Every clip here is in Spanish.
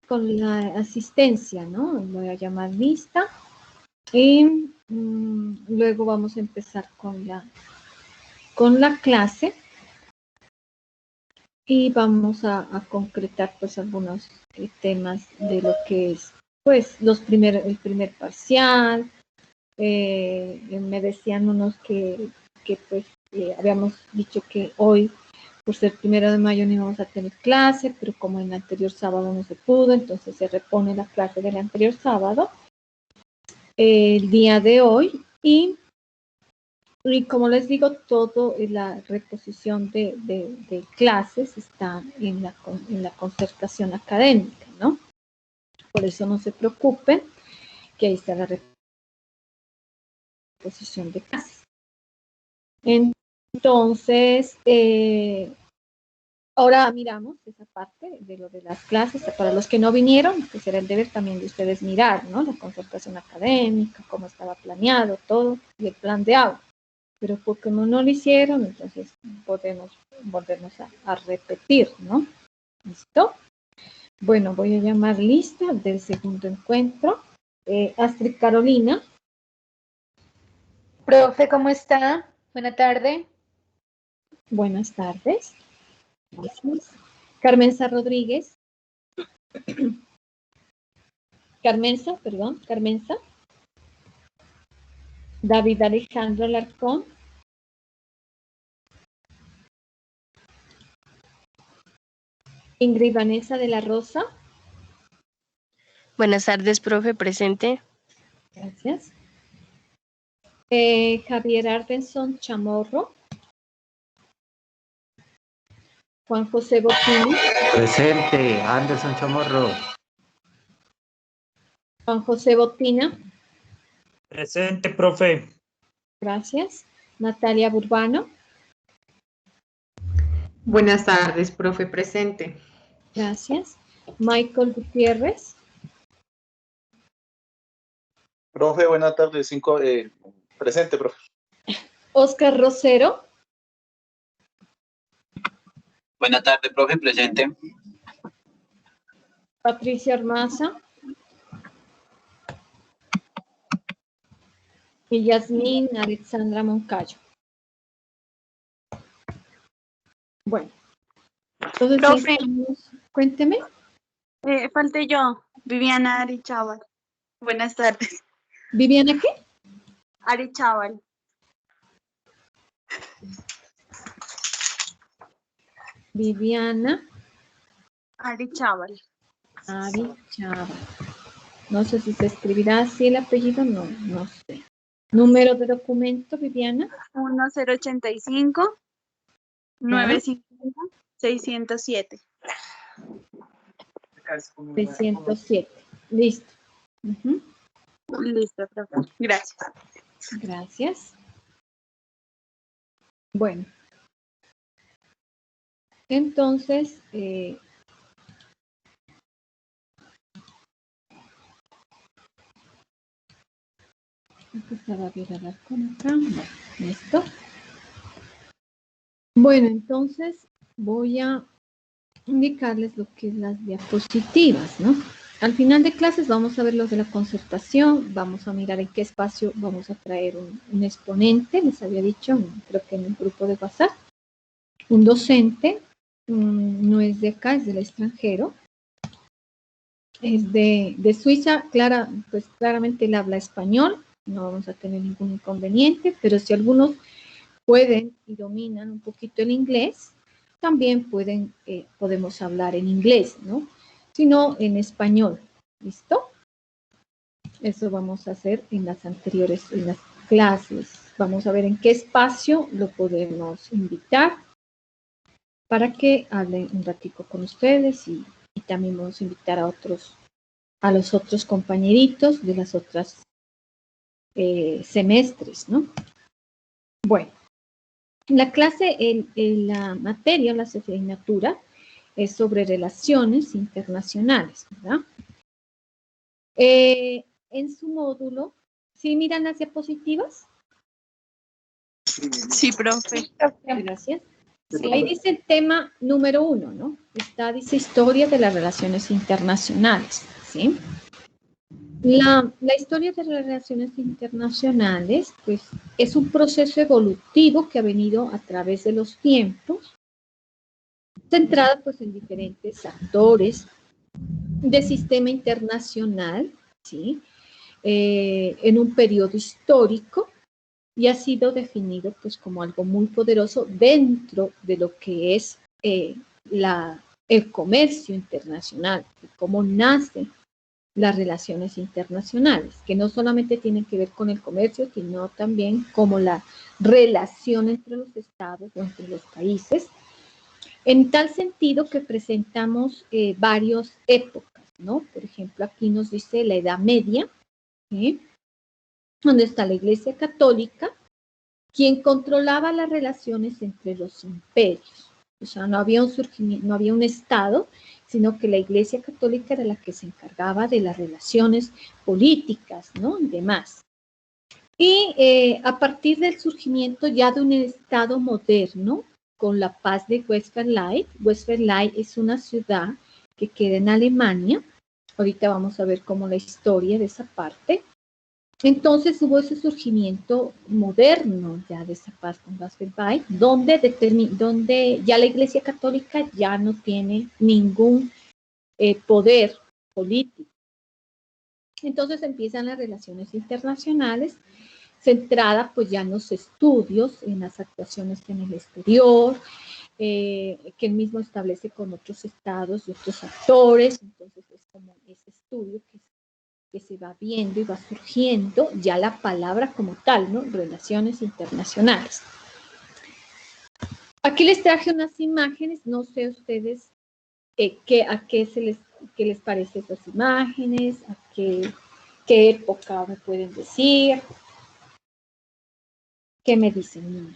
con la asistencia, ¿no? Voy a llamar lista y luego vamos a empezar con la clase y vamos a concretar pues algunos temas de lo que es pues el primer parcial. Me decían unos que pues habíamos dicho que hoy por ser 1 de mayo no íbamos a tener clase, pero como en el anterior sábado no se pudo, entonces se repone la clase del anterior sábado, el día de hoy, y como les digo, todo la reposición de clases está en la concertación académica, ¿no? Por eso no se preocupen, que ahí está la reposición de clases. Entonces, ahora miramos esa parte de lo de las clases. Para los que no vinieron, pues será el deber también de ustedes mirar, ¿no? La concertación académica, cómo estaba planeado todo y el plan de aula. Pero porque no lo hicieron, entonces podemos volvernos a repetir, ¿no? ¿Listo? Bueno, voy a llamar lista del segundo encuentro. Astrid Carolina. Profe, ¿cómo está? Buena tarde. Buenas tardes. Gracias. Carmenza Rodríguez. Carmenza. David Alejandro Alarcón. Ingrid Vanessa de la Rosa. Buenas tardes, profe, presente. Gracias. Javier Arbenson Chamorro. Juan José Botina. Presente, Anderson Chamorro. Juan José Botina. Presente, profe. Gracias. Natalia Burbano. Buenas tardes, profe, presente. Gracias. Michael Gutiérrez. Profe, buenas tardes. Presente, profe. Oscar Rosero. Buenas tardes, profe, presente. Patricia Armaza. Y Yasmín Alexandra Moncayo. Bueno. Entonces, profe, cuénteme. falté yo, Viviana Arichaval. Buenas tardes. ¿Viviana qué? Arichaval. Viviana Arichaval. Arichaval. No sé si se escribirá así el apellido, no sé. ¿Número de documento, Viviana? 1085 950 607. 607. Listo. Listo, profe. Gracias. Gracias. Bueno. Entonces, empezar a ver con acá. Listo. Bueno, entonces voy a indicarles lo que es las diapositivas, ¿no? Al final de clases vamos a ver los de la concertación, vamos a mirar en qué espacio vamos a traer un exponente, les había dicho, creo que en el grupo de WhatsApp, un docente, no es de acá, es del extranjero, es de Suiza, pues claramente él habla español, no vamos a tener ningún inconveniente, pero si algunos pueden y dominan un poquito el inglés, también podemos hablar en inglés, ¿no? Sino en español. ¿Listo? Eso vamos a hacer en las clases. Vamos a ver en qué espacio lo podemos invitar para que hablen un ratico con ustedes y también vamos a invitar a los otros compañeritos de las otras semestres, ¿no? Bueno. La clase, la materia, la asignatura, es sobre relaciones internacionales, ¿verdad? En su módulo, ¿sí miran las diapositivas? Sí, profe. Gracias. Sí, ahí dice el tema número 1, ¿no? dice historia de las relaciones internacionales, ¿sí? La historia de las relaciones internacionales, pues, es un proceso evolutivo que ha venido a través de los tiempos, centrada, pues, en diferentes actores de sistema internacional, ¿sí? En un periodo histórico, y ha sido definido, pues, como algo muy poderoso dentro de lo que es el comercio internacional, cómo nacen las relaciones internacionales, que no solamente tienen que ver con el comercio, sino también como la relación entre los estados o entre los países, en tal sentido que presentamos varias épocas, ¿no? Por ejemplo, aquí nos dice la Edad Media, ¿sí? Donde está la Iglesia Católica, quien controlaba las relaciones entre los imperios. O sea, no había un Estado, sino que la Iglesia Católica era la que se encargaba de las relaciones políticas, ¿no? Y demás. Y a partir del surgimiento ya de un Estado moderno, con la paz de Westfalia es una ciudad que queda en Alemania. Ahorita vamos a ver cómo la historia de esa parte. Entonces hubo ese surgimiento moderno ya de esa paz con Westfalia, donde ya la Iglesia Católica ya no tiene ningún poder político. Entonces empiezan las relaciones internacionales, centradas pues ya en los estudios, en las actuaciones en el exterior, que él mismo establece con otros estados y otros actores. Entonces es como ese estudio que se va viendo y va surgiendo ya la palabra como tal, ¿no? Relaciones internacionales. Aquí les traje unas imágenes, no sé ustedes qué les parece esas imágenes, a qué época me pueden decir, qué me dicen.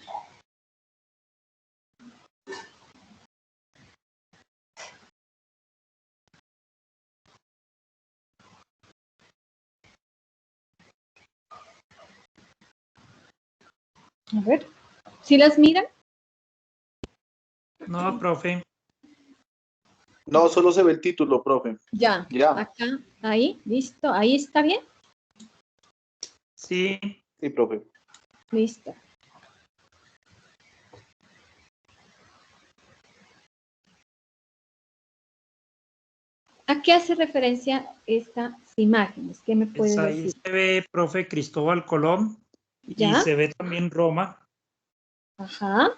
A ver, ¿sí las miran? No, profe. No, solo se ve el título, profe. Ya, acá, ahí, listo, ahí está bien. Sí. Sí, profe. Listo. ¿A qué hace referencia estas imágenes? ¿Qué me puede Pues ahí decir? se ve, profe, Cristóbal Colón. ¿Ya? Y se ve también Roma. Ajá.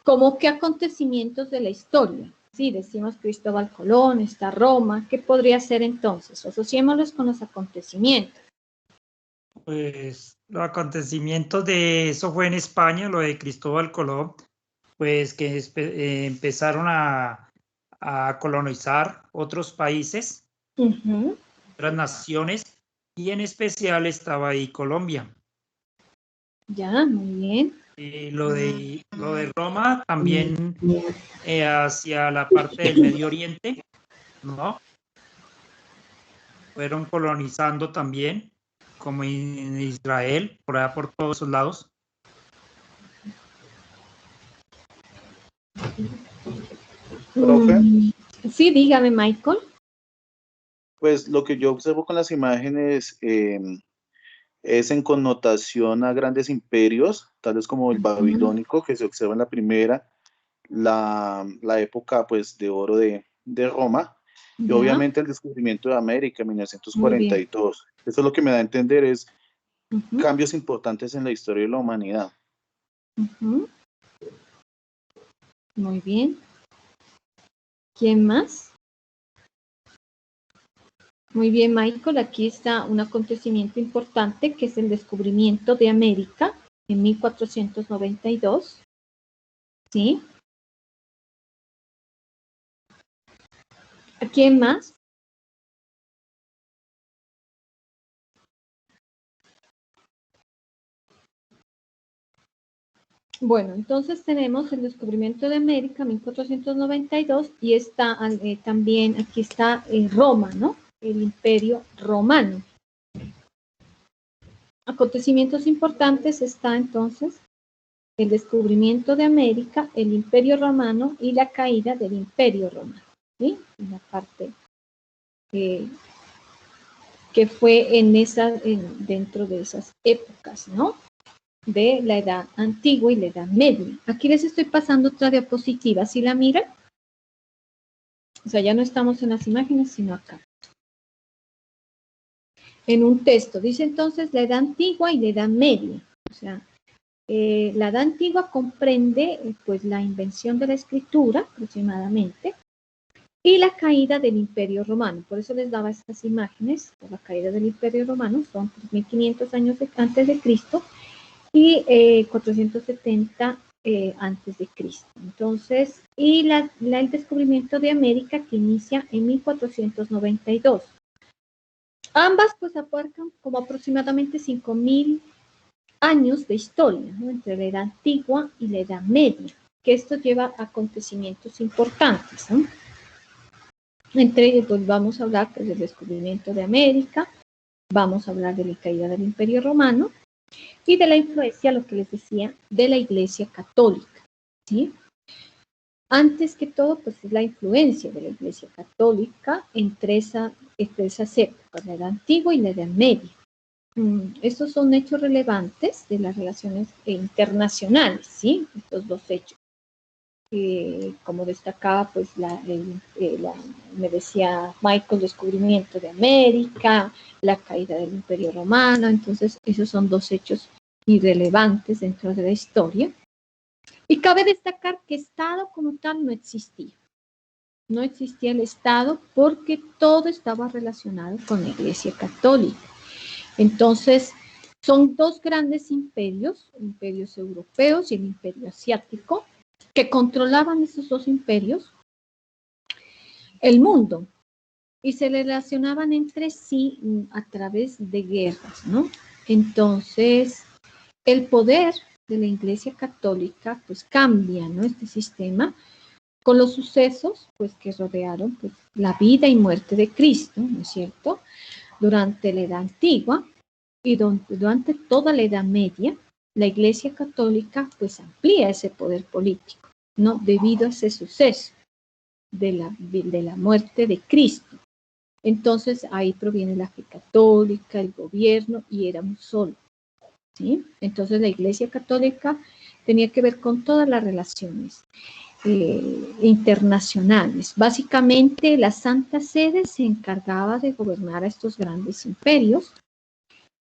¿Cómo qué acontecimientos de la historia? Sí, decimos Cristóbal Colón, está Roma. ¿Qué podría ser entonces? Asociémoslos con los acontecimientos. Pues los acontecimientos de eso fue en España, lo de Cristóbal Colón, pues que empezaron a colonizar otros países, otras naciones, y en especial estaba ahí Colombia. Ya, muy bien. Y lo de Roma también hacia la parte del Medio Oriente, ¿no? Fueron colonizando también, como en Israel, por allá por todos esos lados. ¿Profe? Sí, dígame, Michael. Pues lo que yo observo con las imágenes es en connotación a grandes imperios, tales como el babilónico, que se observa en la primera, la época pues de oro de Roma, y obviamente el descubrimiento de América en 1942. Eso es lo que me da a entender, es cambios importantes en la historia de la humanidad. Muy bien. ¿Quién más? Muy bien, Michael. Aquí está un acontecimiento importante que es el descubrimiento de América en 1492. ¿Sí? ¿A quién más? Bueno, entonces tenemos el descubrimiento de América, 1492, y está también, aquí está Roma, ¿no? El Imperio Romano. Acontecimientos importantes está entonces el descubrimiento de América, el Imperio Romano y la caída del Imperio Romano, ¿sí? La parte que fue dentro de esas épocas, ¿no? De la Edad Antigua y la Edad Media. Aquí les estoy pasando otra diapositiva, ¿sí la miran? O sea, ya no estamos en las imágenes, sino acá. En un texto, dice entonces la Edad Antigua y la Edad Media. O sea, la Edad Antigua comprende pues la invención de la escritura aproximadamente y la caída del Imperio Romano. Por eso les daba estas imágenes. Por la caída del Imperio Romano son 3500 años antes de Cristo y 470 antes de Cristo. Entonces, y el descubrimiento de América que inicia en 1492. Ambas pues abarcan como aproximadamente 5000 años de historia, ¿no? Entre la Edad Antigua y la Edad Media, que esto lleva a acontecimientos importantes, ¿no? Entre ellos pues vamos a hablar pues, del descubrimiento de América, vamos a hablar de la caída del Imperio Romano y de la influencia, lo que les decía, de la Iglesia Católica, ¿sí? Antes que todo, pues es la influencia de la Iglesia Católica entre esas épocas, la Edad Antigua y la Edad Media. Estos son hechos relevantes de las relaciones internacionales, ¿sí? Estos dos hechos. Como destacaba, pues, me decía Michael, el descubrimiento de América, la caída del Imperio Romano. Entonces, esos son dos hechos irrelevantes dentro de la historia. Y cabe destacar que Estado como tal no existía. No existía el Estado porque todo estaba relacionado con la Iglesia Católica. Entonces, son dos grandes imperios europeos y el imperio asiático, que controlaban esos dos imperios el mundo y se relacionaban entre sí a través de guerras, ¿no? Entonces, el poder de la Iglesia Católica pues cambia, ¿no? Este sistema con los sucesos pues que rodearon pues, la vida y muerte de Cristo, ¿no es cierto? Durante la Edad Antigua y durante toda la Edad Media, la Iglesia Católica pues amplía ese poder político, ¿no? Debido a ese suceso de la muerte de Cristo. Entonces ahí proviene la fe católica, el gobierno, y éramos solo, ¿sí? Entonces la Iglesia Católica tenía que ver con todas las relaciones internacionales. Básicamente la Santa Sede se encargaba de gobernar a estos grandes imperios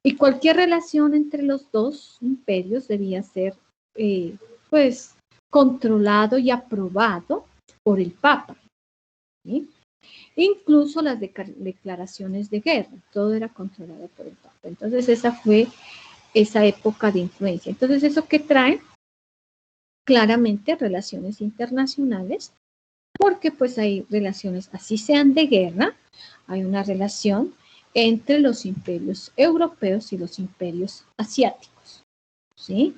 y cualquier relación entre los dos imperios debía ser pues controlado y aprobado por el Papa, ¿sí? Incluso las declaraciones de guerra, todo era controlado por el Papa. Entonces esa fue esa época de influencia. Entonces eso que trae claramente relaciones internacionales, porque pues hay relaciones, así sean de guerra, hay una relación entre los imperios europeos y los imperios asiáticos, ¿sí?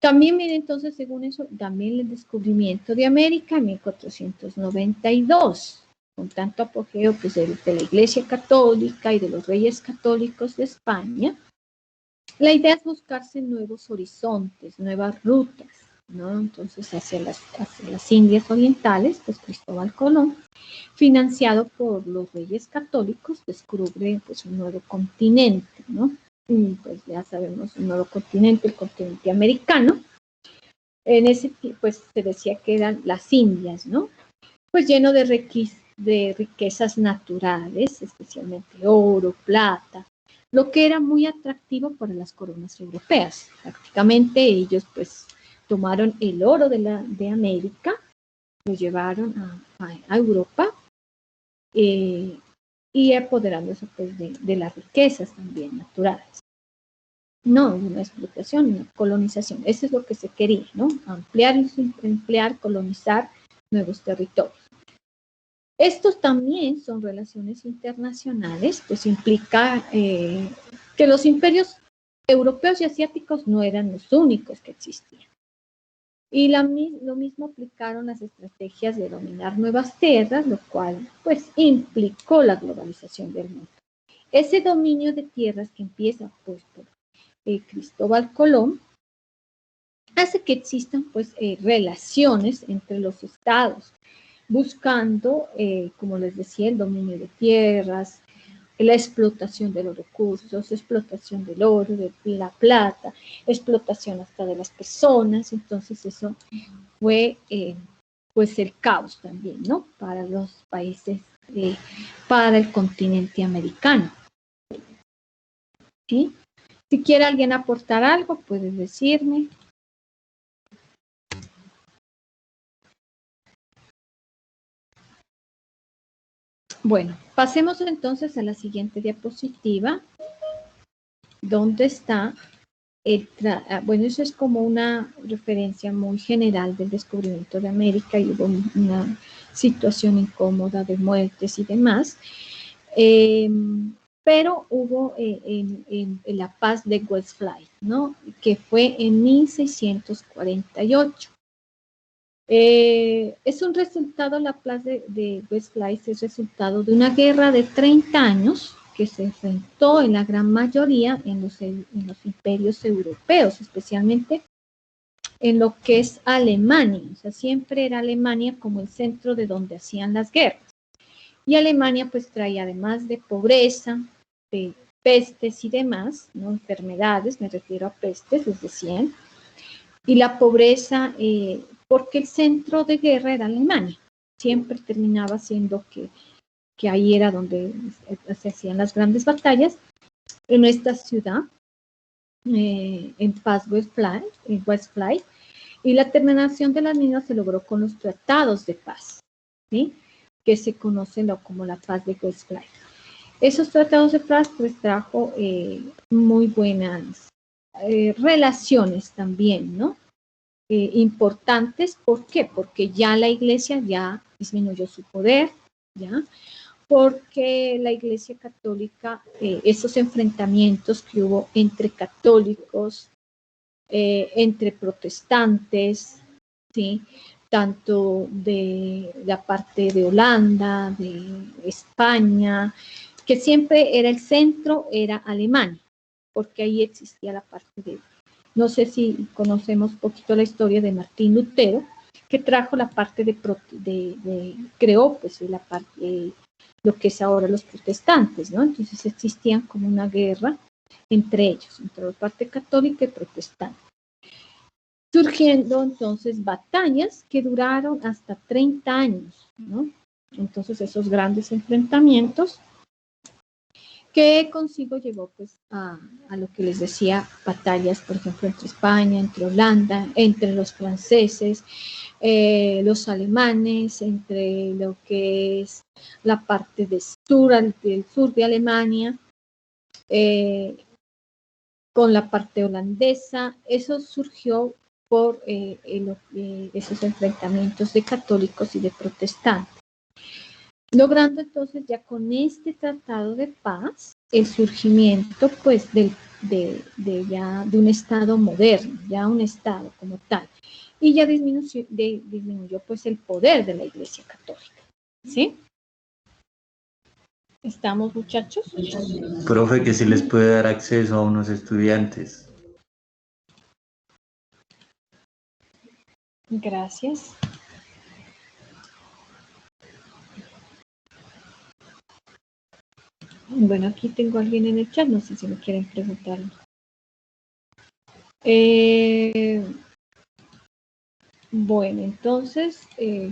También viene entonces, según eso, también el descubrimiento de América en 1492, con tanto apogeo pues, de la Iglesia Católica y de los reyes católicos de España. La idea es buscarse nuevos horizontes, nuevas rutas, ¿no? Entonces, hacia las Indias Orientales, pues Cristóbal Colón, financiado por los reyes católicos, descubre pues, un nuevo continente, ¿no? Pues ya sabemos, un nuevo continente, el continente americano. En ese tiempo, pues se decía que eran las Indias, ¿no? Pues lleno de riquezas naturales, especialmente oro, plata, lo que era muy atractivo para las coronas europeas. Prácticamente ellos pues tomaron el oro de América, lo llevaron a Europa y apoderándose pues, de las riquezas también naturales. No una explotación, una colonización. Eso es lo que se quería, ¿no? Ampliar, colonizar nuevos territorios. Estos también son relaciones internacionales, pues implica que los imperios europeos y asiáticos no eran los únicos que existían. Y lo mismo aplicaron las estrategias de dominar nuevas tierras, lo cual pues implicó la globalización del mundo. Ese dominio de tierras que empieza pues por Cristóbal Colón, hace que existan pues relaciones entre los estados, buscando, como les decía, el dominio de tierras, la explotación de los recursos, explotación del oro, de la plata, explotación hasta de las personas. Entonces eso fue pues el caos también, ¿no? Para los países, para el continente americano. ¿Sí? Si quiere alguien aportar algo, puede decirme. Bueno, pasemos entonces a la siguiente diapositiva, donde está bueno, eso es como una referencia muy general del descubrimiento de América y hubo una situación incómoda de muertes y demás, pero hubo en la paz de Westphal, ¿no? Que fue en 1648. Es un resultado, la paz de Westphal es resultado de una guerra de 30 años que se enfrentó en la gran mayoría en los imperios europeos, especialmente en lo que es Alemania. O sea, siempre era Alemania como el centro de donde hacían las guerras. Y Alemania pues traía, además de pobreza, de pestes y demás, ¿no? Enfermedades, me refiero a pestes, les decían, y la pobreza, porque el centro de guerra era Alemania. Siempre terminaba siendo que ahí era donde se hacían las grandes batallas, en esta ciudad, en Paz Westphal, y la terminación de las mismas se logró con los tratados de paz, ¿sí? Que se conocen como la paz de Westphal. Esos tratados de paz pues trajo muy buenas relaciones también, ¿no? Importantes, ¿por qué? Porque ya la iglesia ya disminuyó su poder, ¿ya? Porque la Iglesia Católica, esos enfrentamientos que hubo entre católicos, entre protestantes, ¿sí? Tanto de la parte de Holanda, de España, que siempre era el centro, era Alemania, porque ahí existía la parte de, no sé si conocemos un poquito la historia de Martín Lutero, que trajo la parte creó pues la parte, lo que es ahora los protestantes, ¿no? Entonces existían como una guerra entre ellos, entre la parte católica y protestante. Surgiendo entonces batallas que duraron hasta 30 años, ¿no? Entonces esos grandes enfrentamientos que consigo llevó pues a lo que les decía, batallas, por ejemplo, entre España, entre Holanda, entre los franceses, los alemanes, entre lo que es la parte del sur de Alemania, con la parte holandesa. Eso surgió por esos enfrentamientos de católicos y de protestantes. Logrando entonces ya con este tratado de paz el surgimiento pues de un estado moderno, ya un estado como tal, y ya disminuyó pues el poder de la Iglesia Católica, ¿sí? ¿Estamos, muchachos? Profe, que si les puede dar acceso a unos estudiantes. Gracias. Bueno, aquí tengo a alguien en el chat, no sé si me quieren preguntar. Bueno, entonces,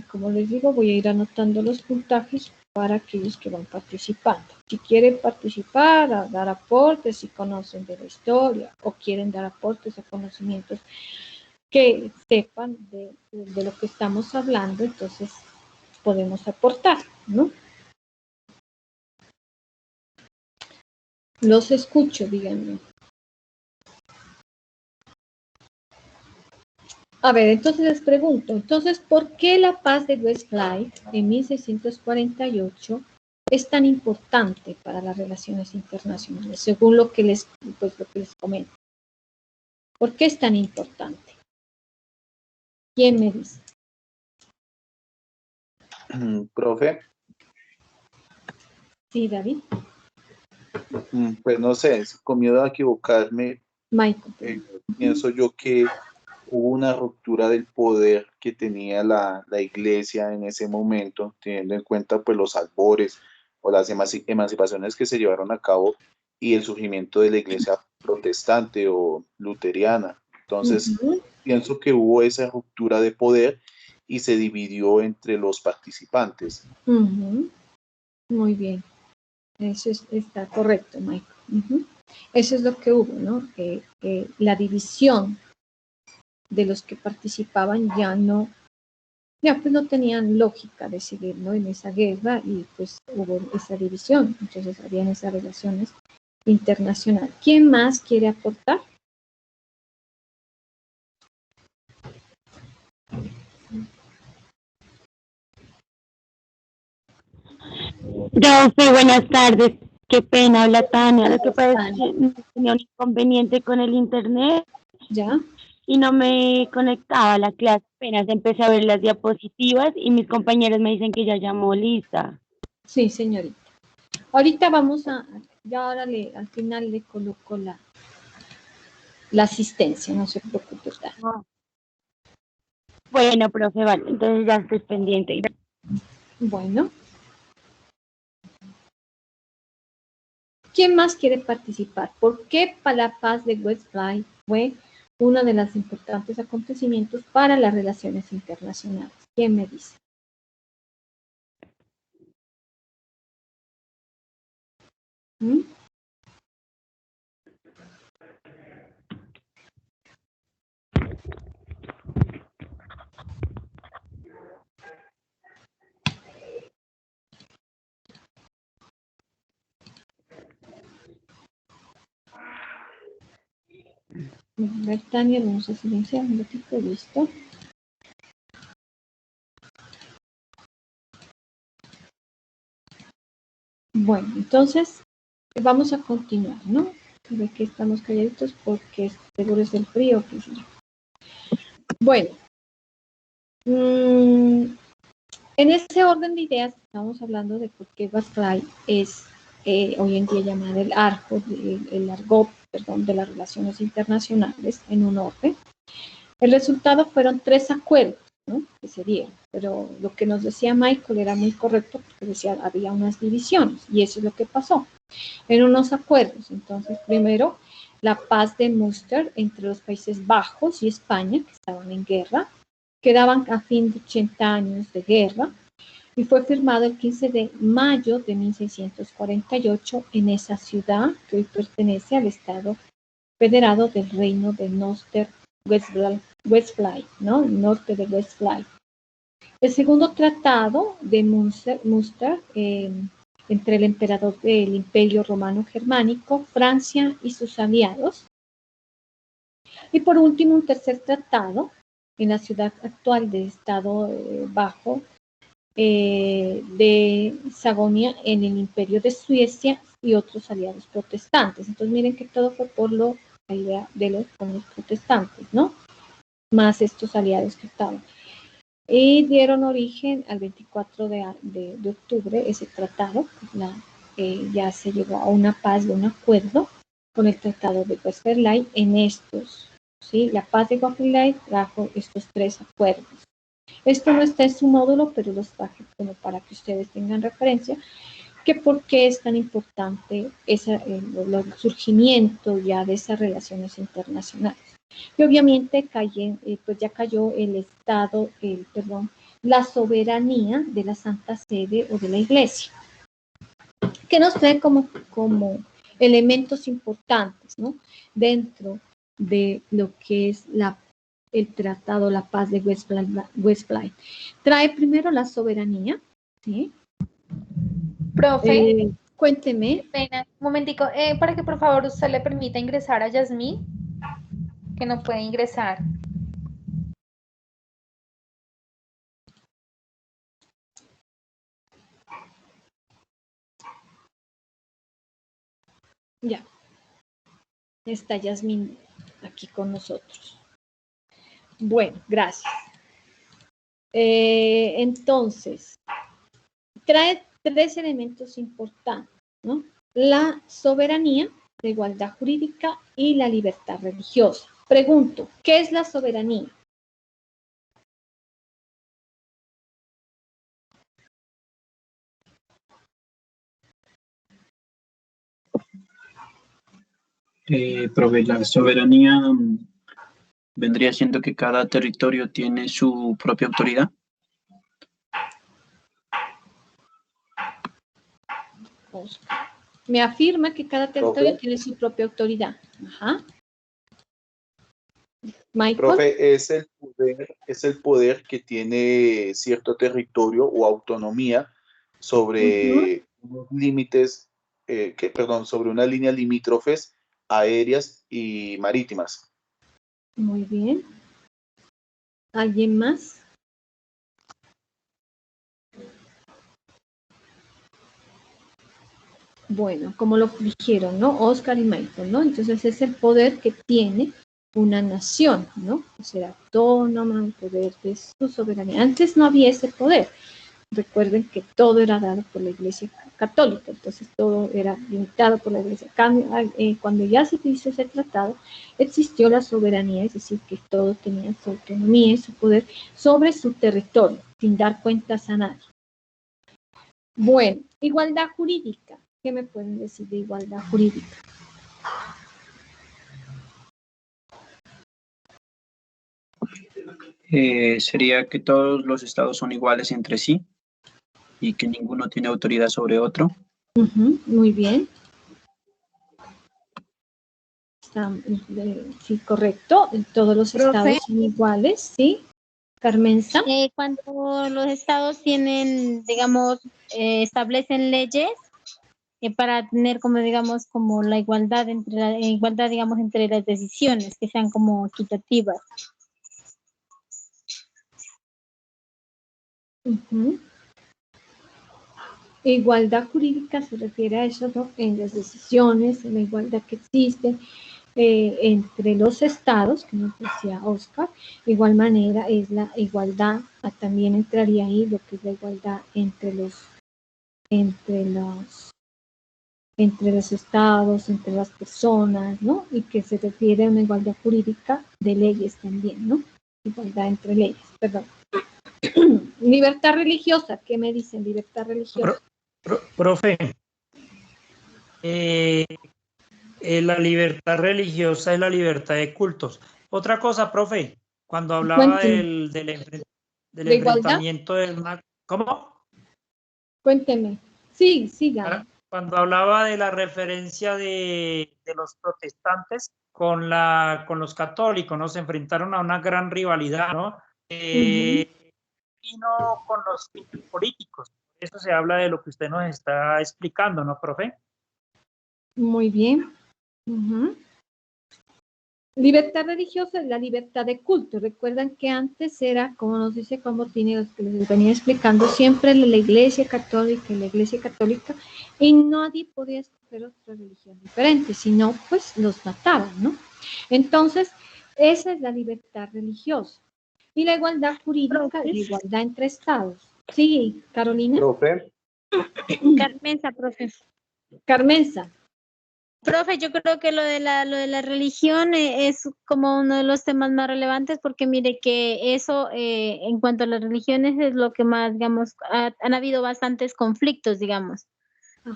como les digo, voy a ir anotando los puntajes para aquellos que van participando. Si quieren participar, a dar aportes, si conocen de la historia o quieren dar aportes a conocimientos que sepan de lo que estamos hablando, entonces podemos aportar, ¿no? Los escucho, díganme. A ver, entonces les pregunto, entonces, ¿por qué la paz de Westphal en 1648 es tan importante para las relaciones internacionales, según lo que les comento? ¿Por qué es tan importante? ¿Quién me dice? Profe. Sí, David. Pues no sé, con miedo a equivocarme, Michael. pienso yo que hubo una ruptura del poder que tenía la iglesia en ese momento, teniendo en cuenta pues los albores o las emancipaciones que se llevaron a cabo y el surgimiento de la iglesia protestante o luteriana. Entonces, pienso que hubo esa ruptura de poder y se dividió entre los participantes. Muy bien. Eso está correcto, Michael. Eso es lo que hubo, ¿no? La división de los que participaban ya pues no tenían lógica de seguir, ¿no? En esa guerra y pues hubo esa división. Entonces habían esas relaciones internacionales. ¿Quién más quiere aportar? Profe, buenas tardes. Qué pena, habla Tania. Lo que pasa es que tenía un inconveniente con el internet. ¿Ya? Y no me conectaba a la clase. Apenas empecé a ver las diapositivas y mis compañeros me dicen que ya llamó lista. Sí, señorita. Ahorita ya ahora al final le coloco la asistencia, no se preocupe. Bueno, profe, vale, entonces ya estoy pendiente. Bueno. ¿Quién más quiere participar? ¿Por qué la paz de Westphal fue uno de los importantes acontecimientos para las relaciones internacionales? ¿Quién me dice? Tania, vamos a silenciar un ratito, listo. Bueno, entonces vamos a continuar, ¿no? De que estamos calladitos porque seguro es el frío. Que sí. Bueno, en ese orden de ideas estamos hablando de por qué Westphal es hoy en día llamado el argot de las relaciones internacionales en un orden. El resultado fueron 3 acuerdos, ¿no? Que se dieron, pero lo que nos decía Michael era muy correcto porque decía había unas divisiones y eso es lo que pasó. En unos acuerdos, entonces primero la paz de Münster entre los Países Bajos y España que estaban en guerra, quedaban a fin de 80 años de guerra y fue firmado el 15 de mayo de 1648 en esa ciudad que hoy pertenece al Estado Federado del Reino de Westphal, ¿no? El norte de Westphal. El segundo tratado de Münster entre el emperador del Imperio Romano Germánico, Francia y sus aliados. Y por último, un tercer tratado en la ciudad actual del Estado Bajo de Sajonia en el Imperio de Suecia y otros aliados protestantes. Entonces miren que todo fue por la idea de los protestantes, ¿no? Más estos aliados que estaban. Y dieron origen al 24 de octubre ese tratado, ya se llegó a una paz de un acuerdo con el tratado de Westphal en estos, ¿sí? La paz de Westphal trajo estos 3 acuerdos. Esto no está en su módulo, pero los traje como para que ustedes tengan referencia, que por qué es tan importante el surgimiento ya de esas relaciones internacionales. Y obviamente pues ya cayó la soberanía de la Santa Sede o de la Iglesia, que nos trae como elementos importantes, ¿no? Dentro de lo que es el tratado, la paz de Westphal. Trae primero la soberanía, ¿sí? Profe, cuénteme. pena, un momentico, para que por favor usted le permita ingresar a Yasmín, que no puede ingresar. Ya. Está Yasmín aquí con nosotros. Bueno, gracias. Entonces, trae 3 elementos importantes, ¿no? La soberanía, la igualdad jurídica y la libertad religiosa. Pregunto, ¿qué es la soberanía? Profe, la soberanía vendría siendo que cada territorio tiene su propia autoridad. Me afirma que cada territorio Profe. tiene su propia autoridad. Ajá. Michael. Profe, es el poder que tiene cierto territorio o autonomía sobre unos límites, sobre unas líneas limítrofes aéreas y marítimas. Muy bien. ¿Alguien más? Bueno, como lo dijeron, ¿no? Oscar y Michael, ¿no? Entonces es el poder que tiene una nación, ¿no? Ser autónoma, el poder de su soberanía. Antes no había ese poder. Recuerden que todo era dado por la Iglesia Católica, entonces todo era limitado por la Iglesia. Cuando ya se hizo ese tratado, existió la soberanía, es decir, que todos tenían su autonomía y su poder sobre su territorio, sin dar cuentas a nadie. Bueno, igualdad jurídica. ¿Qué me pueden decir de igualdad jurídica? Sería que todos los estados son iguales entre sí y que ninguno tiene autoridad sobre otro. Muy bien. Sí, correcto. Todos los estados son iguales, ¿sí? Carmenza. Cuando los estados tienen, digamos, establecen leyes para tener como, digamos, como la igualdad digamos, entre las decisiones, que sean como equitativas. Igualdad jurídica se refiere a eso, ¿no? En las decisiones, en la igualdad que existe entre los estados, que nos decía Oscar. De igual manera es la igualdad, también entraría ahí lo que es la igualdad entre los estados, entre las personas, ¿no? Y que se refiere a una igualdad jurídica de leyes también, ¿no? Igualdad entre leyes, perdón. Libertad religiosa, ¿qué me dicen? Libertad religiosa. Profe, la libertad religiosa es la libertad de cultos. Otra cosa, profe, cuando hablaba del enfrentamiento del mal, ¿cómo? Cuénteme. Sí, siga. Cuando hablaba de la referencia de los protestantes con los católicos, ¿no? Se enfrentaron a una gran rivalidad, ¿no? Vino con los políticos. Eso se habla de lo que usted nos está explicando, ¿no, profe? Muy bien. Libertad religiosa es la libertad de culto. Recuerdan que antes era, como nos dice, como tiene los que les venía explicando, siempre la Iglesia Católica y nadie podía escoger otra religión diferente, sino pues los mataban, ¿no? Entonces, esa es la libertad religiosa. Y la igualdad jurídica, la igualdad entre estados. Sí, Carolina. Profe. Carmenza, profe. Carmenza. Profe, yo creo que lo de la religión es como uno de los temas más relevantes porque mire que eso en cuanto a las religiones es lo que más, digamos, han habido bastantes conflictos, digamos,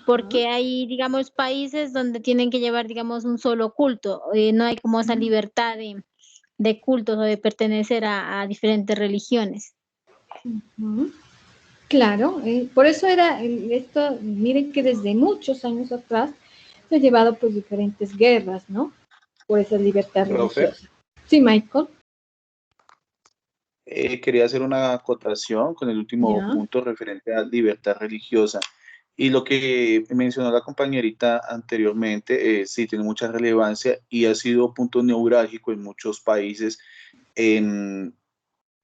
porque hay, digamos, países donde tienen que llevar, digamos, un solo culto, no hay como esa libertad de cultos o de pertenecer a diferentes religiones. Claro, por eso era esto, miren que desde muchos años atrás se ha llevado pues diferentes guerras, ¿no? Por esa libertad religiosa. Sí, Michael. Quería hacer una acotación con el último punto referente a libertad religiosa. Y lo que mencionó la compañerita anteriormente, sí tiene mucha relevancia y ha sido punto neurálgico en muchos países en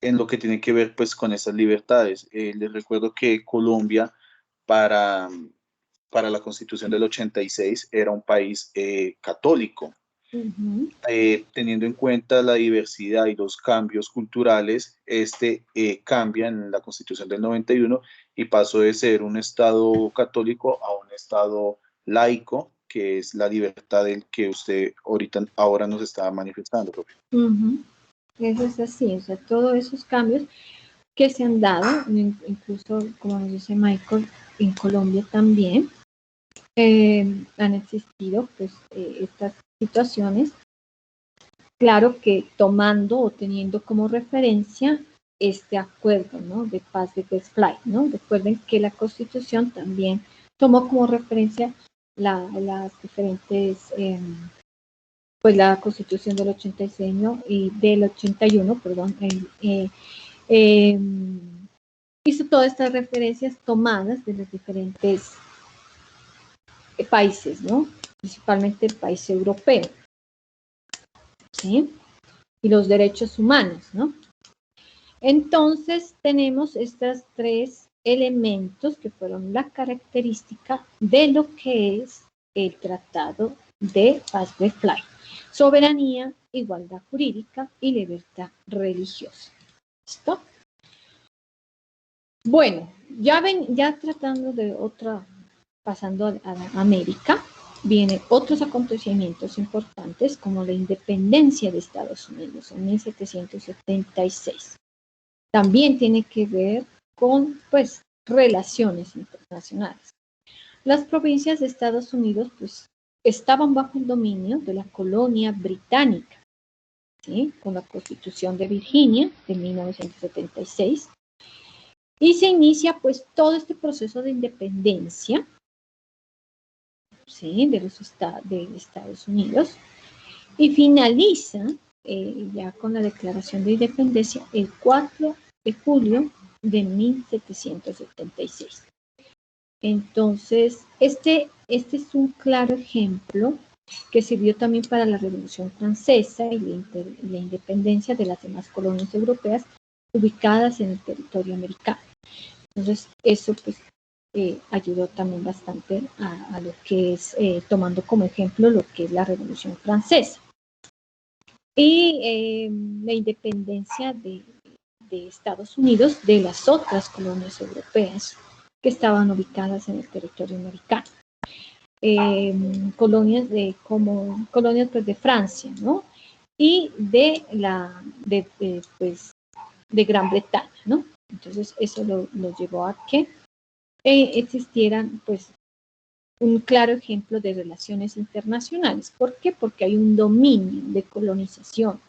lo que tiene que ver pues con esas libertades. Les recuerdo que Colombia para la Constitución del 86 era un país católico. Teniendo en cuenta la diversidad y los cambios culturales, cambia en la Constitución del 91 y pasó de ser un Estado católico a un Estado laico que es la libertad del que usted ahora nos está manifestando, profe. Eso es así, o sea, todos esos cambios que se han dado, incluso, como nos dice Michael, en Colombia también, han existido pues estas situaciones, claro que tomando o teniendo como referencia este acuerdo, ¿no?, de paz de Westphal, ¿no? Recuerden que la Constitución también tomó como referencia las diferentes, pues la Constitución del 86, ¿no?, y del 81, perdón, hizo todas estas referencias tomadas de los diferentes países, ¿no?, principalmente el país europeo, ¿sí?, y los derechos humanos, ¿no? Entonces tenemos estos tres elementos que fueron la característica de lo que es el Tratado de Paz de Westphal: soberanía, igualdad jurídica y libertad religiosa. ¿Listo? Bueno, ya tratando de pasando a América, vienen otros acontecimientos importantes como la independencia de Estados Unidos en 1776. También tiene que ver con, pues, relaciones internacionales. Las provincias de Estados Unidos, pues, estaban bajo el dominio de la colonia británica, ¿sí?, con la Constitución de Virginia de 1976. Y se inicia, pues, todo este proceso de independencia, ¿sí?, de Estados Unidos, y finaliza ya con la Declaración de Independencia el 4 de julio de 1776. Entonces, este es un claro ejemplo que sirvió también para la Revolución Francesa y la independencia de las demás colonias europeas ubicadas en el territorio americano. Entonces, eso pues ayudó también bastante a lo que es, tomando como ejemplo lo que es la Revolución Francesa. Y la independencia de Estados Unidos de las otras colonias europeas que estaban ubicadas en el territorio americano. Colonias pues, de Francia, ¿no?, y de Gran Bretaña, ¿no? Entonces eso lo llevó a que existieran, pues, un claro ejemplo de relaciones internacionales. ¿Por qué? Porque hay un dominio de colonización,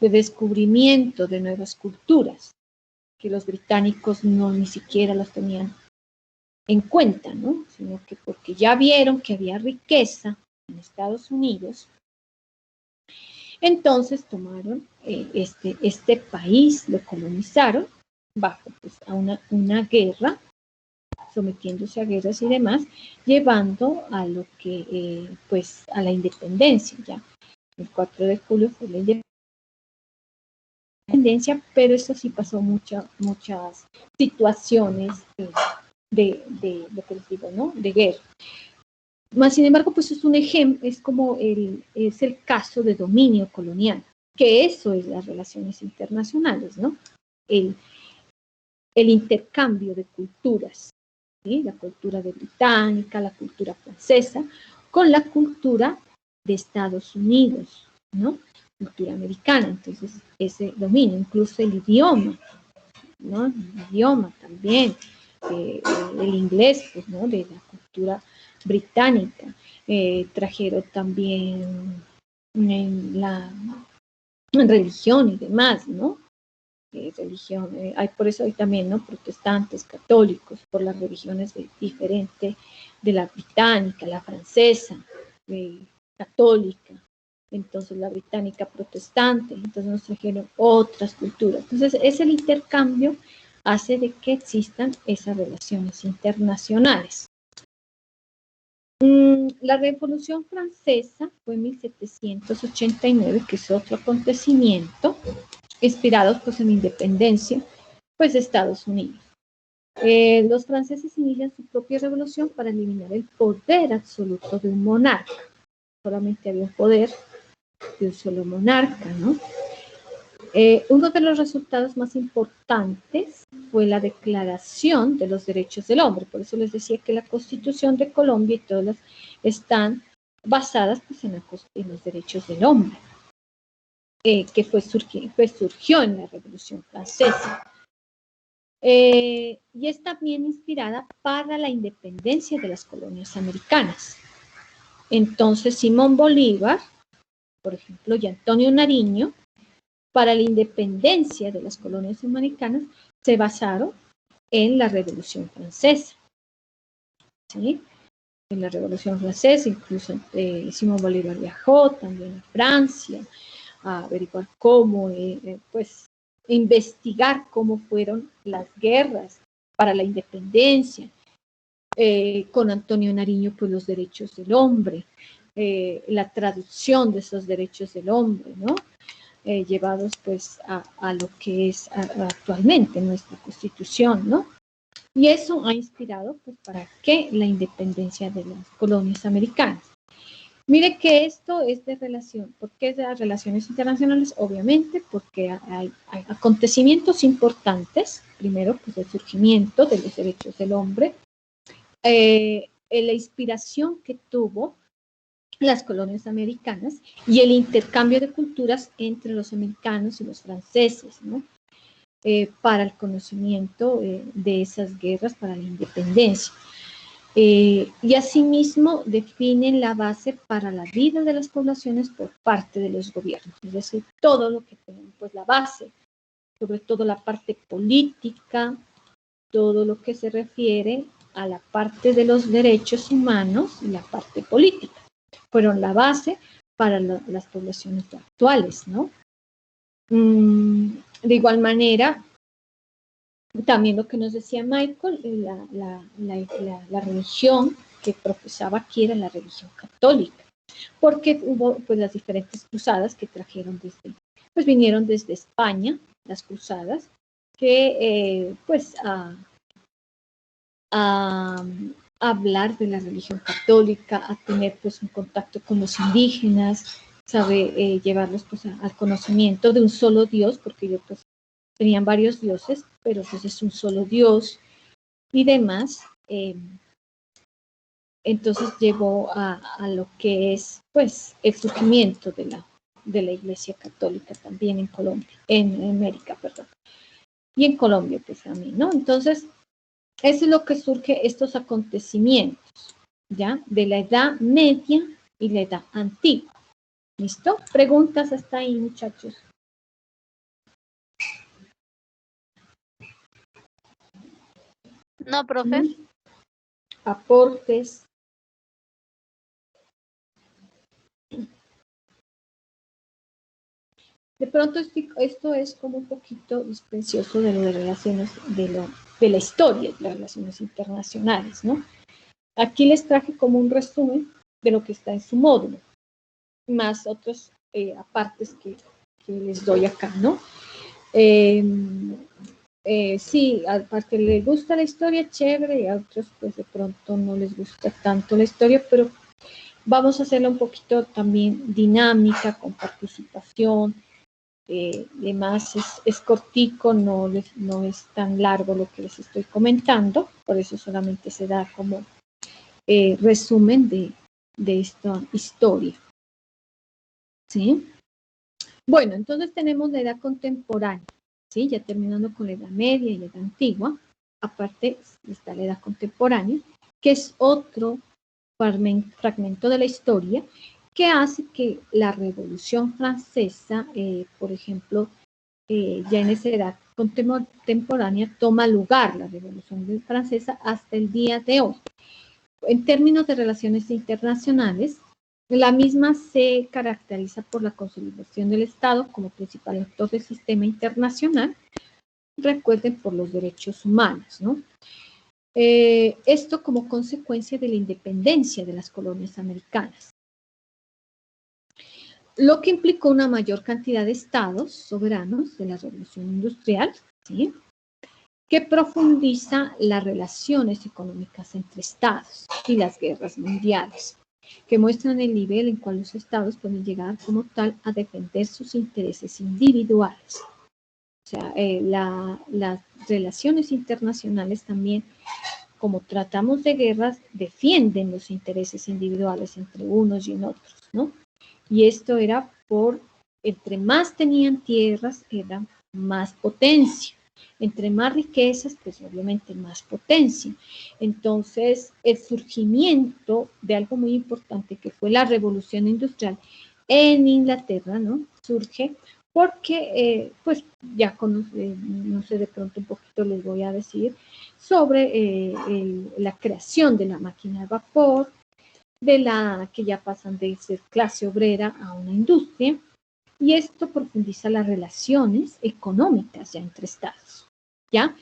de descubrimiento de nuevas culturas, que los británicos ni siquiera las tenían en cuenta, ¿no?, sino que porque ya vieron que había riqueza en Estados Unidos, entonces tomaron este país, lo colonizaron bajo, pues, a una guerra, sometiéndose a guerras y demás, llevando a lo que, pues, a la independencia. Ya el 4 de julio fue la independencia, pero eso sí pasó muchas situaciones de lo que les digo, ¿no?, de guerra. Más sin embargo, pues es un ejemplo, es como es el caso de dominio colonial, que eso es las relaciones internacionales, ¿no? El intercambio de culturas, ¿sí?, la cultura británica, la cultura francesa, con la cultura de Estados Unidos, ¿no?, cultura americana. Entonces, ese dominio, incluso el idioma, ¿no?, el idioma también, el inglés, pues, ¿no?, de la cultura británica. Trajeron también la religión y demás, ¿no? Religión, por eso hay también, ¿no?, protestantes, católicos, por las religiones diferentes de la británica, la francesa, católica, entonces la británica protestante, entonces nos trajeron otras culturas. Entonces, el intercambio hace de que existan esas relaciones internacionales. La Revolución Francesa fue en 1789, que es otro acontecimiento, inspirados, pues, en la independencia, pues, de Estados Unidos. Los franceses inician su propia revolución para eliminar el poder absoluto de un monarca. Solamente había un poder de un solo monarca, ¿no? Uno de los resultados más importantes fue la Declaración de los Derechos del Hombre. Por eso les decía que la Constitución de Colombia y todas están basadas pues, en los derechos del hombre, que surgió en la Revolución Francesa. Y es también inspirada para la independencia de las colonias americanas. Entonces, Simón Bolívar, por ejemplo, y Antonio Nariño, para la independencia de las colonias americanas, se basaron en la Revolución Francesa. ¿Sí? En la Revolución Francesa, incluso Simón Bolívar viajó también a Francia a averiguar cómo, pues, investigar cómo fueron las guerras para la independencia. Con Antonio Nariño, pues los derechos del hombre, la traducción de esos derechos del hombre, ¿no? Llevados pues a lo que es actualmente nuestra Constitución, ¿no? Y eso ha inspirado pues para que la independencia de las colonias americanas. Mire que esto es de relación, ¿por qué es de las relaciones internacionales? Obviamente porque hay acontecimientos importantes, primero pues el surgimiento de los derechos del hombre, la inspiración que tuvo las colonias americanas y el intercambio de culturas entre los americanos y los franceses, ¿no? Para el conocimiento de esas guerras para la independencia. Y asimismo definen la base para la vida de las poblaciones por parte de los gobiernos, es decir, todo lo que tienen, pues la base, sobre todo la parte política, todo lo que se refiere a la parte de los derechos humanos y la parte política, fueron la base para las poblaciones actuales, ¿no? De igual manera, también lo que nos decía Michael, la religión que profesaba aquí era la religión católica, porque hubo pues las diferentes cruzadas que trajeron pues vinieron desde España, las cruzadas, que pues a hablar de la religión católica, a tener pues un contacto con los indígenas, sabe, llevarlos pues al conocimiento de un solo Dios, porque ellos pues tenían varios dioses, pero pues es un solo Dios y demás. Entonces llevó a lo que es pues el surgimiento de la Iglesia Católica también en Colombia, en América, perdón, y en Colombia pues también, ¿no? Entonces, eso es lo que surge estos acontecimientos, ¿ya? De la Edad Media y la Edad Antigua. ¿Listo? ¿Preguntas hasta ahí, muchachos? No, profe. Aportes. De pronto esto es como un poquito dispendioso de lo de relaciones, de la historia de las relaciones internacionales, ¿no? Aquí les traje como un resumen de lo que está en su módulo, más otros apartes que les doy acá, ¿no? Sí, aparte les gusta la historia, chévere, y a otros pues de pronto no les gusta tanto la historia, pero vamos a hacerla un poquito también dinámica, con participación. Además es cortico, no es tan largo lo que les estoy comentando, por eso solamente se da como resumen de esta historia. ¿Sí? Bueno, entonces tenemos la edad contemporánea, ¿sí? Ya terminando con la edad media y la edad antigua, aparte está la edad contemporánea, que es otro fragmento de la historia que hace que la Revolución Francesa, por ejemplo, ya en esa edad contemporánea toma lugar la Revolución Francesa hasta el día de hoy. En términos de relaciones internacionales, la misma se caracteriza por la consolidación del Estado como principal actor del sistema internacional, recuerden, por los derechos humanos, ¿no? Esto como consecuencia de la independencia de las colonias americanas, lo que implicó una mayor cantidad de estados soberanos de la revolución industrial, ¿sí? Que profundiza las relaciones económicas entre estados y las guerras mundiales, que muestran el nivel en cual los estados pueden llegar como tal a defender sus intereses individuales. O sea, las relaciones internacionales también como tratamos de guerras, defienden los intereses individuales entre unos y en otros, ¿no? Y esto era entre más tenían tierras, era más potencia. Entre más riquezas, pues obviamente más potencia. Entonces, el surgimiento de algo muy importante que fue la revolución industrial en Inglaterra, ¿no? Surge porque, pues ya no sé, de pronto un poquito les voy a decir sobre la creación de la máquina de vapor, que ya pasan de ser clase obrera a una industria, y esto profundiza las relaciones económicas ya entre estados, ¿ya?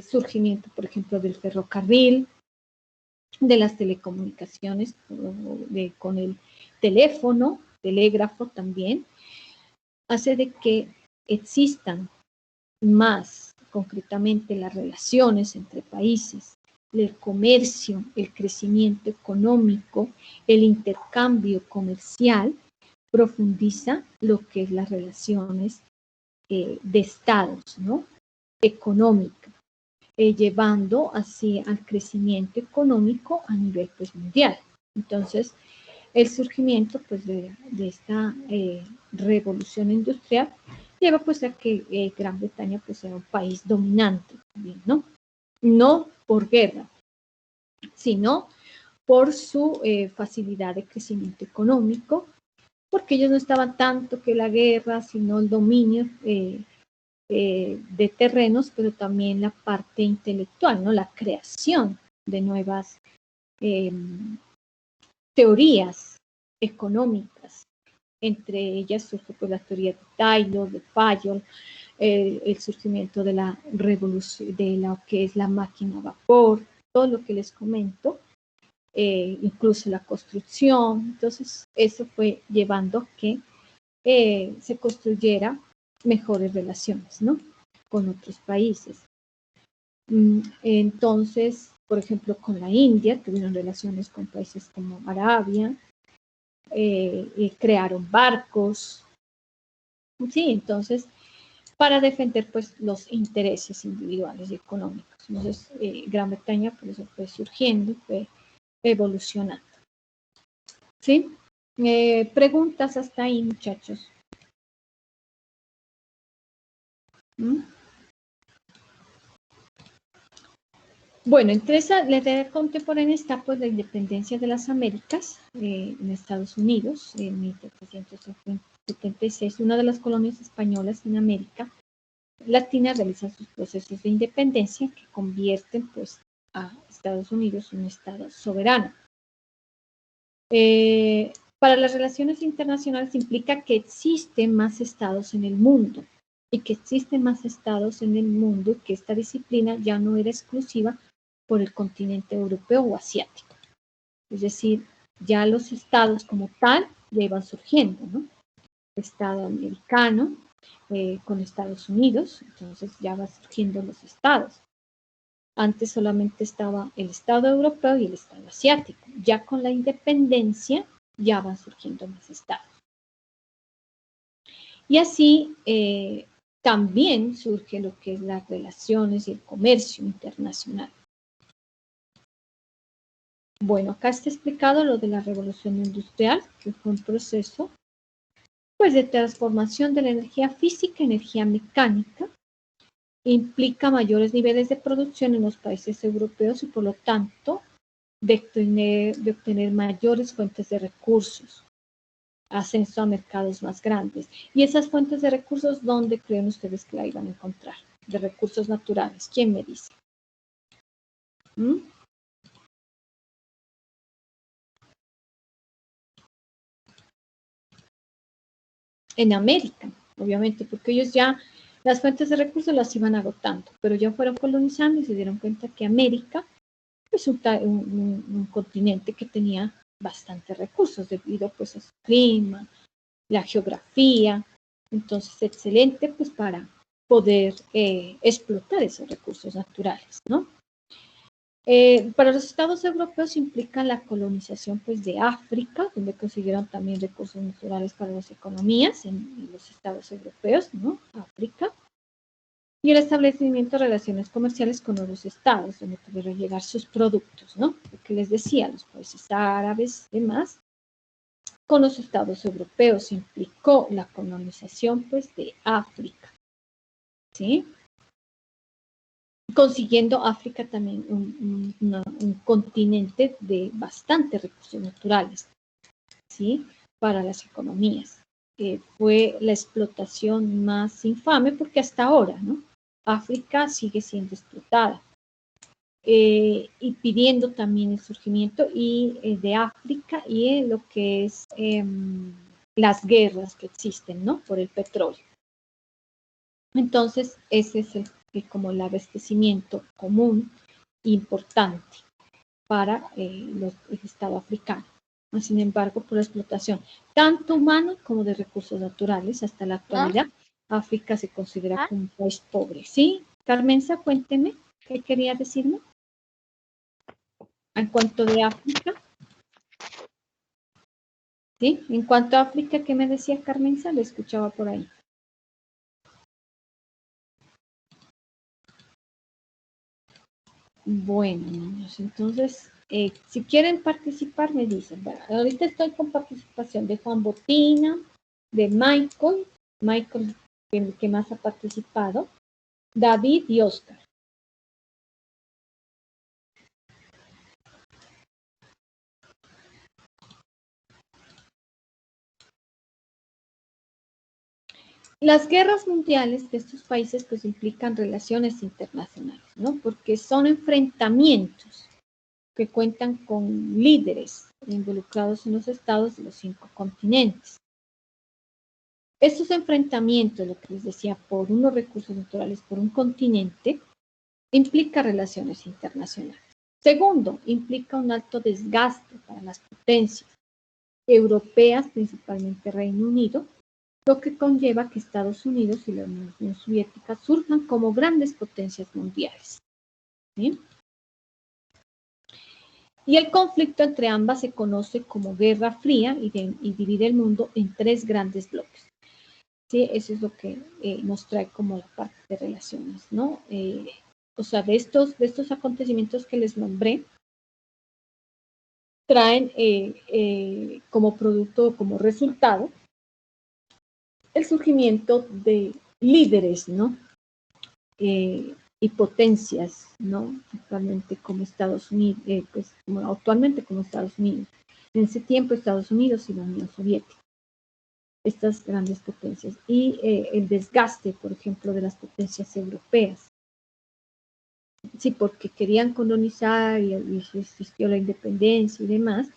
Surgimiento, por ejemplo, del ferrocarril, de las telecomunicaciones, con el teléfono, telégrafo también, hace de que existan más concretamente las relaciones entre países, el comercio, el crecimiento económico, el intercambio comercial, profundiza lo que es las relaciones de estados, ¿no? Económica, llevando así al crecimiento económico a nivel pues, mundial. Entonces, el surgimiento pues, de esta revolución industrial lleva pues a que Gran Bretaña pues sea un país dominante también, ¿no? No por guerra, sino por su facilidad de crecimiento económico, porque ellos no estaban tanto que la guerra, sino el dominio de terrenos, pero también la parte intelectual, ¿no? La creación de nuevas teorías económicas. Entre ellas surge pues, la teoría de Taylor, de Fayol, el surgimiento de la revolución, de lo que es la máquina a vapor, todo lo que les comento, incluso la construcción. Entonces, eso fue llevando a que se construyera mejores relaciones, ¿no? Con otros países. Entonces, por ejemplo, con la India, tuvieron relaciones con países como Arabia, crearon barcos, sí, entonces, para defender pues los intereses individuales y económicos. Entonces, Gran Bretaña por eso fue surgiendo, fue evolucionando. ¿Sí? Preguntas hasta ahí, muchachos. Bueno, entonces la edad contemporánea está pues la independencia de las Américas en Estados Unidos en 1776. Una de las colonias españolas en América Latina realiza sus procesos de independencia que convierten pues a Estados Unidos en un estado soberano. Para las relaciones internacionales implica que existen más estados en el mundo y que existen más estados en el mundo, que esta disciplina ya no era exclusiva por el continente europeo o asiático. Es decir, ya los estados como tal ya iban surgiendo, ¿no? Estado americano con Estados Unidos, entonces ya van surgiendo los estados. Antes solamente estaba el estado europeo y el estado asiático. Ya con la independencia ya van surgiendo más estados. Y así también surge lo que es las relaciones y el comercio internacional. Bueno, acá está explicado lo de la revolución industrial, que fue un proceso pues, de transformación de la energía física en energía mecánica. Implica mayores niveles de producción en los países europeos y por lo tanto de obtener mayores fuentes de recursos, ascenso a mercados más grandes. Y esas fuentes de recursos, ¿dónde creen ustedes que la iban a encontrar? De recursos naturales. ¿Quién me dice? En América, obviamente, porque ellos ya las fuentes de recursos las iban agotando, pero ya fueron colonizando y se dieron cuenta que América es un continente que tenía bastantes recursos debido pues a su clima, la geografía, entonces excelente pues para poder explotar esos recursos naturales, ¿no? Para los estados europeos implica la colonización pues de África, donde consiguieron también recursos naturales para las economías en los estados europeos, ¿no? África. y el establecimiento de relaciones comerciales con nuevos estados, donde pudieron llegar sus productos, ¿no? Lo que les decía, los países árabes y demás, con los estados europeos implicó la colonización, pues, de África, ¿sí? Consiguiendo África también un continente de bastantes recursos naturales, ¿sí? Para las economías. Fue la explotación más infame porque hasta ahora, ¿no? África sigue siendo explotada y pidiendo también el surgimiento de África y lo que es las guerras que existen, ¿no? Por el petróleo. Entonces, ese es como el abastecimiento común importante para el Estado africano. Sin embargo, por la explotación tanto humana como de recursos naturales, hasta la actualidad, África se considera como un país pobre. ¿Sí? Carmenza, cuénteme, ¿qué quería decirme? En cuanto de África. ¿Sí? En cuanto a África, ¿qué me decía Carmenza? Lo escuchaba por ahí. Bueno, niños, entonces, si quieren participar, me dicen. Bueno, ahorita estoy con participación de Juan Botina, de Michael, el que más ha participado, David y Oscar. Las guerras mundiales de estos países pues implican relaciones internacionales, ¿no? Porque son enfrentamientos que cuentan con líderes involucrados en los estados de los 5 continentes. Estos enfrentamientos, lo que les decía, por unos recursos naturales, por un continente, implica relaciones internacionales. Segundo, implica un alto desgaste para las potencias europeas, principalmente Reino Unido, lo que conlleva que Estados Unidos y la Unión Soviética surjan como grandes potencias mundiales. ¿Sí? Y el conflicto entre ambas se conoce como Guerra Fría y divide el mundo en 3 grandes bloques. ¿Sí? Eso es lo que nos trae como la parte de relaciones, ¿no? O sea, de estos acontecimientos que les nombré, traen como producto, como resultado, el surgimiento de líderes, ¿no? Y potencias, ¿no? Actualmente como Estados Unidos, actualmente como Estados Unidos. En ese tiempo Estados Unidos y la Unión Soviética. Estas grandes potencias. Y el desgaste, por ejemplo, de las potencias europeas. Sí, porque querían colonizar y existió la independencia y demás,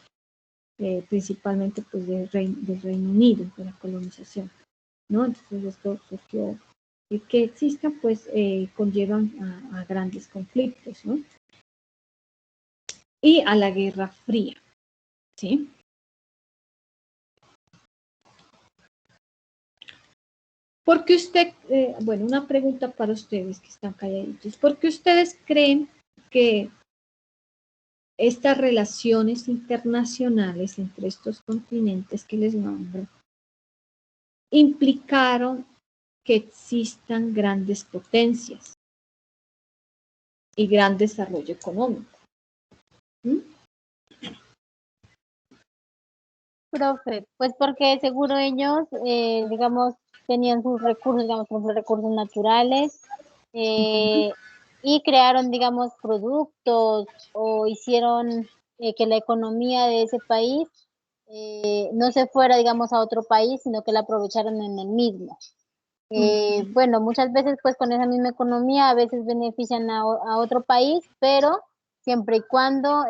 principalmente pues del Reino Unido, de la colonización, ¿no? Entonces esto surgió, que existan pues conllevan a grandes conflictos, ¿no? Y a la Guerra Fría, ¿sí? Porque usted, bueno, una pregunta para ustedes que están calladitos, ¿por qué ustedes creen que estas relaciones internacionales entre estos continentes que les nombro implicaron que existan grandes potencias y gran desarrollo económico? Profe, pues porque seguro ellos, digamos, tenían sus recursos, digamos, por ejemplo, recursos naturales, y crearon, digamos, productos o hicieron que la economía de ese país no se fuera, digamos, a otro país, sino que la aprovecharon en el mismo. Bueno, muchas veces pues con esa misma economía a veces benefician a otro país, pero siempre y cuando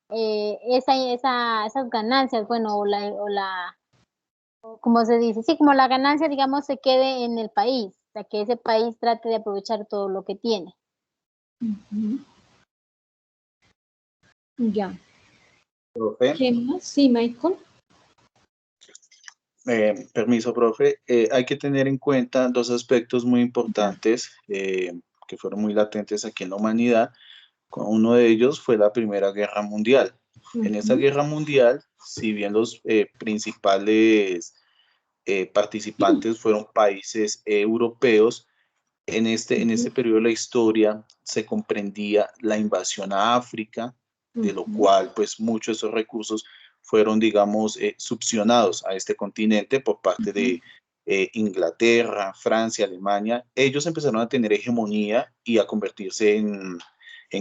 esas ganancias, bueno, como se dice, sí, como la ganancia, digamos, se quede en el país, o sea, que ese país trate de aprovechar todo lo que tiene. Ya. ¿Profe? ¿Quién más? Sí, Michael. Permiso, profe. Hay que tener en cuenta 2 aspectos muy importantes que fueron muy latentes aquí en la humanidad. Uno de ellos fue la Primera Guerra Mundial. En esta guerra mundial, si bien los principales participantes fueron países europeos, En este periodo de la historia se comprendía la invasión a África, de lo cual pues muchos de esos recursos fueron, digamos, succionados a este continente por parte de Inglaterra, Francia, Alemania. Ellos empezaron a tener hegemonía y a convertirse en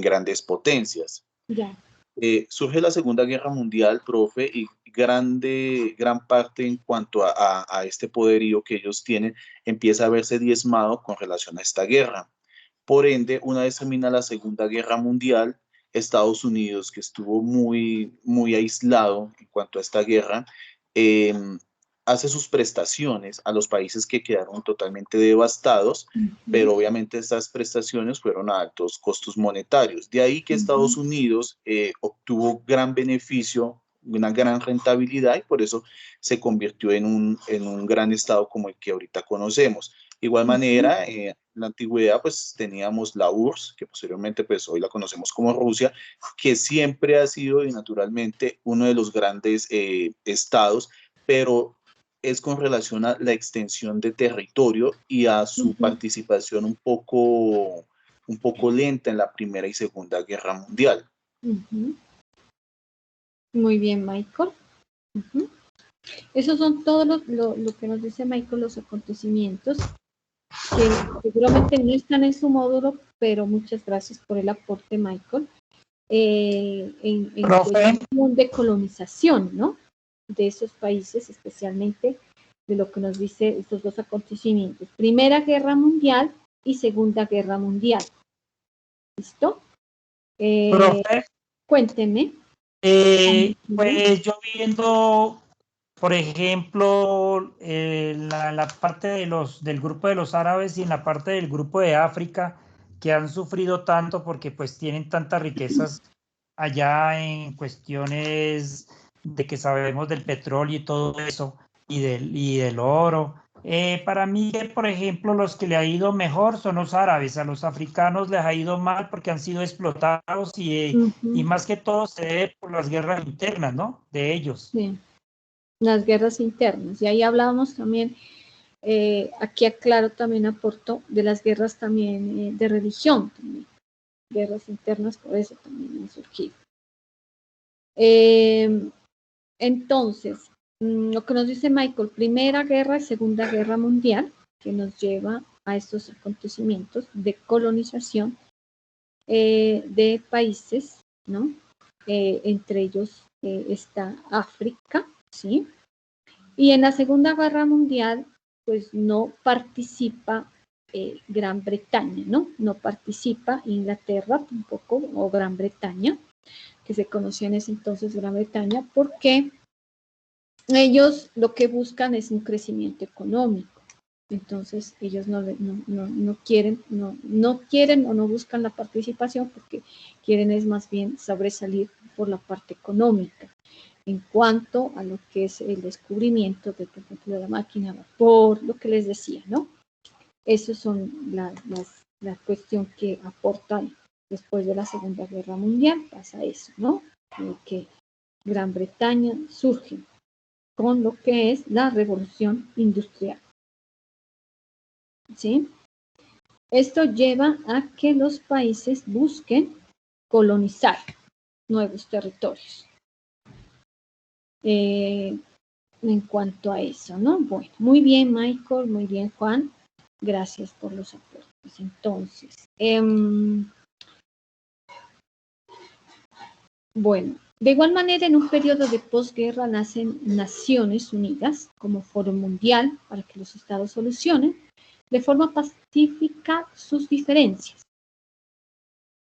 grandes potencias. Ya. Surge la Segunda Guerra Mundial, profe, y gran parte en cuanto a este poderío que ellos tienen empieza a verse diezmado con relación a esta guerra. Por ende, una vez termina la Segunda Guerra Mundial, Estados Unidos, que estuvo muy, muy aislado en cuanto a esta guerra, hace sus prestaciones a los países que quedaron totalmente devastados, pero obviamente estas prestaciones fueron a altos costos monetarios. De ahí que Estados Unidos obtuvo gran beneficio, una gran rentabilidad, y por eso se convirtió en un gran estado como el que ahorita conocemos. De igual manera, en la antigüedad pues teníamos la URSS, que posteriormente pues hoy la conocemos como Rusia, que siempre ha sido y naturalmente uno de los grandes estados, pero es con relación a la extensión de territorio y a su participación un poco lenta en la Primera y Segunda Guerra Mundial. Muy bien, Michael. Esos son todos lo que nos dice Michael, los acontecimientos que seguramente no están en su módulo, pero muchas gracias por el aporte, Michael. En cuestión de colonización, ¿no? De esos países, especialmente de lo que nos dice estos dos acontecimientos, Primera Guerra Mundial y Segunda Guerra Mundial. ¿Listo? Profe, cuénteme. Pues yo viendo, por ejemplo, la parte del grupo de los árabes y en la parte del grupo de África, que han sufrido tanto porque pues tienen tantas riquezas allá en cuestiones de que sabemos del petróleo y todo eso, y del oro. Para mí, por ejemplo, los que le ha ido mejor son los árabes. A los africanos les ha ido mal porque han sido explotados y más que todo se debe por las guerras internas, ¿no? De ellos. Sí, las guerras internas. Y ahí hablábamos también, aquí aclaro también, aporto, de las guerras también de religión, también. Guerras internas, por eso también han surgido. Entonces, lo que nos dice Michael, Primera Guerra y Segunda Guerra Mundial, que nos lleva a estos acontecimientos de colonización de países, ¿no? Entre ellos está África, ¿sí? Y en la Segunda Guerra Mundial, pues no participa Gran Bretaña, ¿no? No participa Inglaterra tampoco, o Gran Bretaña, que se conocía en ese entonces Gran Bretaña, porque ellos lo que buscan es un crecimiento económico. Entonces ellos no quieren o no buscan la participación, porque quieren es más bien sobresalir por la parte económica. En cuanto a lo que es el descubrimiento de, por ejemplo, de la máquina a vapor, lo que les decía, ¿no? Esas son la cuestión que aportan después de la Segunda Guerra Mundial, pasa eso, ¿no? Que Gran Bretaña surge con lo que es la revolución industrial. ¿Sí? Esto lleva a que los países busquen colonizar nuevos territorios. En cuanto a eso, ¿no? Bueno, muy bien, Michael, muy bien, Juan. Gracias por los aportes. Entonces, bueno, de igual manera, en un periodo de posguerra nacen Naciones Unidas como foro mundial para que los estados solucionen de forma pacífica sus diferencias.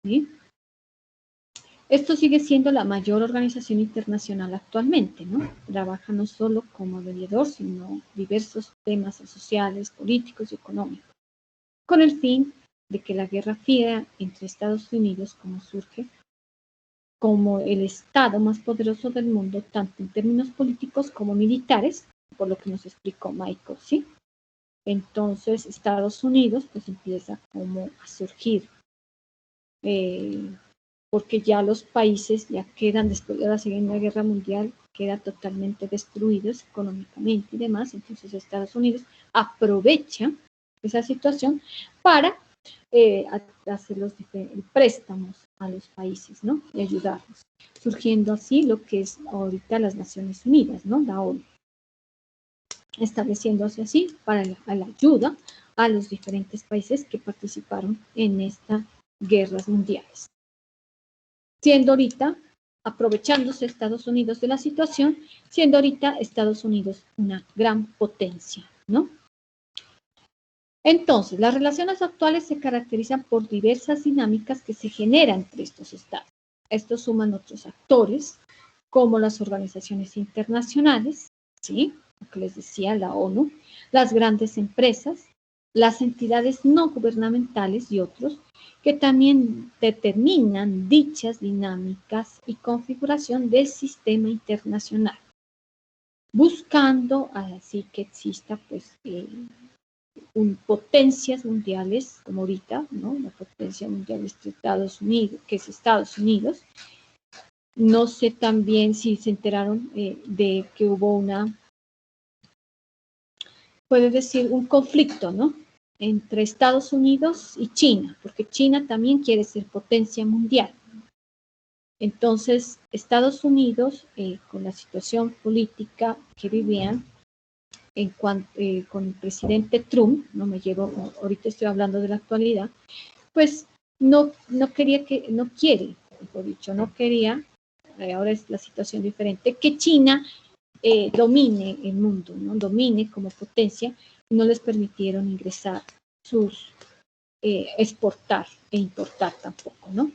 ¿Sí? Esto sigue siendo la mayor organización internacional actualmente, ¿no? Trabaja no solo como mediador, sino diversos temas sociales, políticos y económicos, con el fin de que la Guerra Fría entre Estados Unidos, como surge, como el Estado más poderoso del mundo, tanto en términos políticos como militares, por lo que nos explicó Michael, ¿sí? Entonces, Estados Unidos, pues empieza como a surgir, porque ya los países ya quedan, después de la Segunda Guerra Mundial, quedan totalmente destruidos económicamente y demás. Entonces Estados Unidos aprovecha esa situación para hacer los préstamos a los países, ¿no? Y ayudarlos, surgiendo así lo que es ahorita las Naciones Unidas, ¿no? La ONU, estableciéndose así para la ayuda a los diferentes países que participaron en estas guerras mundiales. Siendo ahorita, aprovechándose Estados Unidos de la situación, siendo ahorita Estados Unidos una gran potencia, ¿no? Entonces, las relaciones actuales se caracterizan por diversas dinámicas que se generan entre estos estados. Estos suman otros actores, como las organizaciones internacionales, ¿sí? Lo que les decía, la ONU, las grandes empresas, las entidades no gubernamentales y otros, que también determinan dichas dinámicas y configuración del sistema internacional, buscando así que exista, pues, potencias mundiales, como ahorita, ¿no? La potencia mundial es Estados Unidos, que es Estados Unidos. No sé también si se enteraron de que hubo puede decir, un conflicto, ¿no? Entre Estados Unidos y China, porque China también quiere ser potencia mundial. Entonces, Estados Unidos, con la situación política que vivían, con el presidente Trump, no me llevo, ahorita estoy hablando de la actualidad, pues no quiere, mejor dicho, no quería, ahora es la situación diferente, que China domine el mundo, ¿no? Domine como potencia, y no les permitieron ingresar exportar e importar tampoco, ¿no?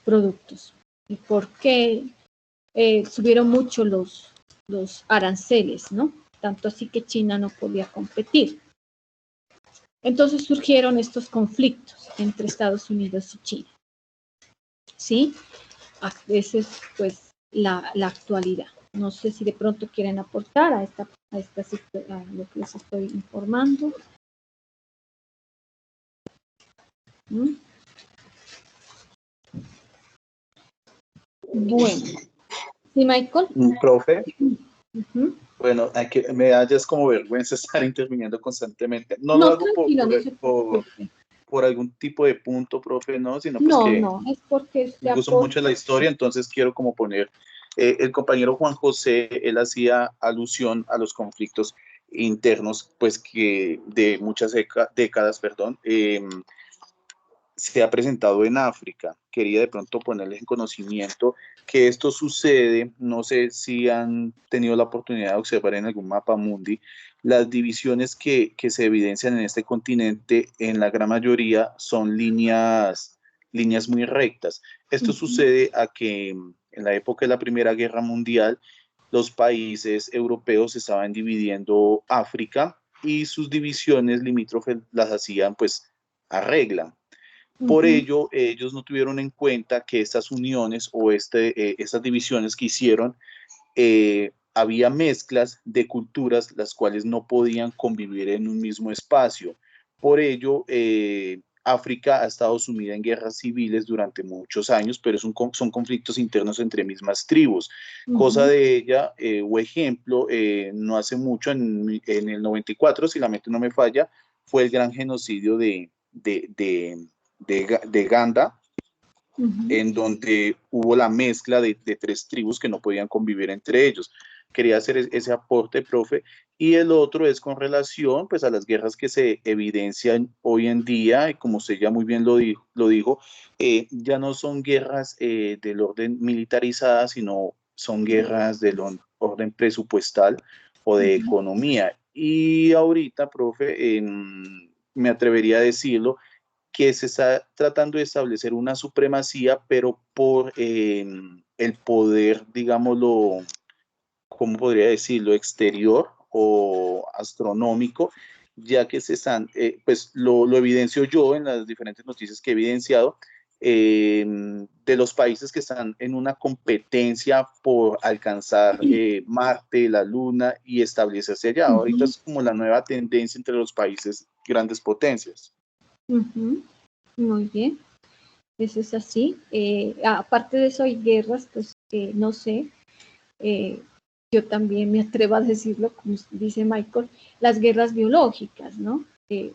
Productos. ¿Y por qué subieron mucho los aranceles, ¿no? Tanto así que China no podía competir. Entonces surgieron estos conflictos entre Estados Unidos y China. ¿Sí? Esa es, pues, la actualidad. No sé si de pronto quieren aportar a lo que les estoy informando. ¿Mm? Bueno. ¿Sí, Michael? Profe. Uh-huh. Bueno, aquí me da ya es como vergüenza estar interviniendo constantemente. No lo hago por algún tipo de punto, profe, no, sino pues no, es porque me gusta mucho la historia, entonces quiero como poner, el compañero Juan José, él hacía alusión a los conflictos internos, pues que de muchas décadas, perdón, se ha presentado en África. Quería de pronto ponerles en conocimiento que esto sucede, no sé si han tenido la oportunidad de observar en algún mapa mundi, las divisiones que se evidencian en este continente, en la gran mayoría son líneas muy rectas. Esto sucede a que en la época de la Primera Guerra Mundial, los países europeos estaban dividiendo África y sus divisiones limítrofes las hacían pues a regla. Por ello, ellos no tuvieron en cuenta que estas uniones o estas divisiones que hicieron, había mezclas de culturas las cuales no podían convivir en un mismo espacio. Por ello, África ha estado sumida en guerras civiles durante muchos años, pero son conflictos internos entre mismas tribus. Cosa de ella, o ejemplo, no hace mucho, en el 94, si la mente no me falla, fue el gran genocidio de Ganda, en donde hubo la mezcla de 3 tribus que no podían convivir entre ellos. Quería hacer ese aporte, profe. Y el otro es con relación pues, a las guerras que se evidencian hoy en día, y como usted ya muy bien lo dijo, ya no son guerras del orden militarizada, sino son guerras del orden presupuestal o de economía. Y ahorita, profe, me atrevería a decirlo, que se está tratando de establecer una supremacía, pero por el poder, digámoslo, ¿cómo podría decirlo?, exterior o astronómico, ya que se están, pues lo evidencio yo en las diferentes noticias que he evidenciado, de los países que están en una competencia por alcanzar Marte, la Luna y establecerse allá. Ahorita es como la nueva tendencia entre los países grandes potencias. Muy bien, eso es así. Aparte de eso hay guerras, pues no sé, yo también me atrevo a decirlo, como dice Michael, las guerras biológicas, ¿no?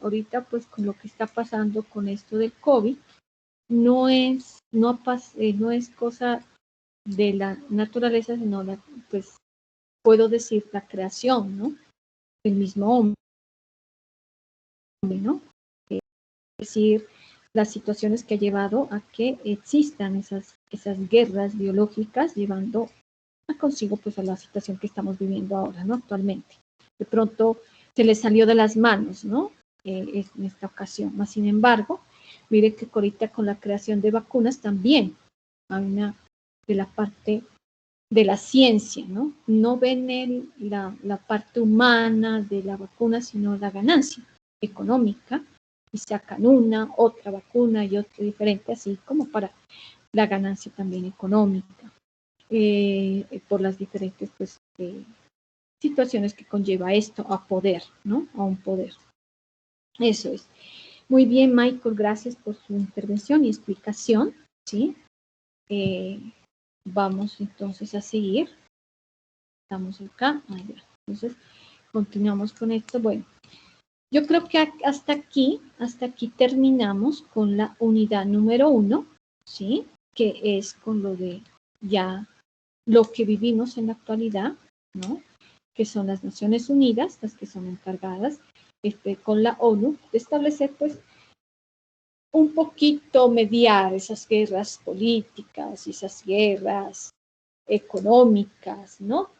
ahorita pues con lo que está pasando con esto del COVID, no es cosa de la naturaleza, sino pues puedo decir la creación, ¿no? El mismo hombre, ¿no? Es decir, las situaciones que ha llevado a que existan esas guerras biológicas, llevando a consigo pues a la situación que estamos viviendo ahora, ¿no? Actualmente. De pronto se le salió de las manos, ¿no? En esta ocasión. Más sin embargo, mire que ahorita con la creación de vacunas también hay una de la parte de la ciencia, ¿no? No ven la parte humana de la vacuna, sino la ganancia económica, y sacan otra vacuna y otra diferente, así como para la ganancia también económica, por las diferentes pues, situaciones que conlleva esto a poder, ¿no? A un poder. Eso es. Muy bien, Michael, gracias por su intervención y explicación, ¿sí? Vamos entonces a seguir. Estamos acá. Entonces, continuamos con esto. Bueno, yo creo que hasta aquí terminamos con la unidad número 1, ¿sí? Que es con lo de ya lo que vivimos en la actualidad, ¿no? Que son las Naciones Unidas, las que son encargadas con la ONU de establecer, pues, un poquito mediar esas guerras políticas y esas guerras económicas, ¿no?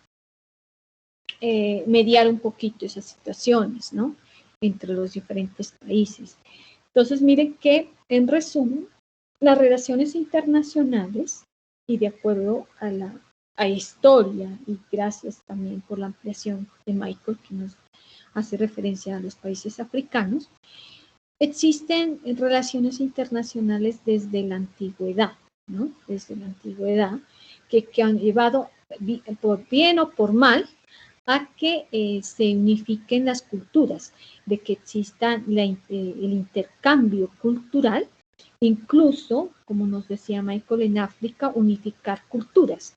Mediar un poquito esas situaciones, ¿no? Entre los diferentes países. Entonces, miren que, en resumen, las relaciones internacionales, y de acuerdo a la historia, y gracias también por la ampliación de Michael, que nos hace referencia a los países africanos, existen relaciones internacionales desde la antigüedad, ¿no? Desde la antigüedad, que han llevado, por bien o por mal, a que se unifiquen las culturas, de que exista el intercambio cultural, incluso, como nos decía Michael, en África, unificar culturas,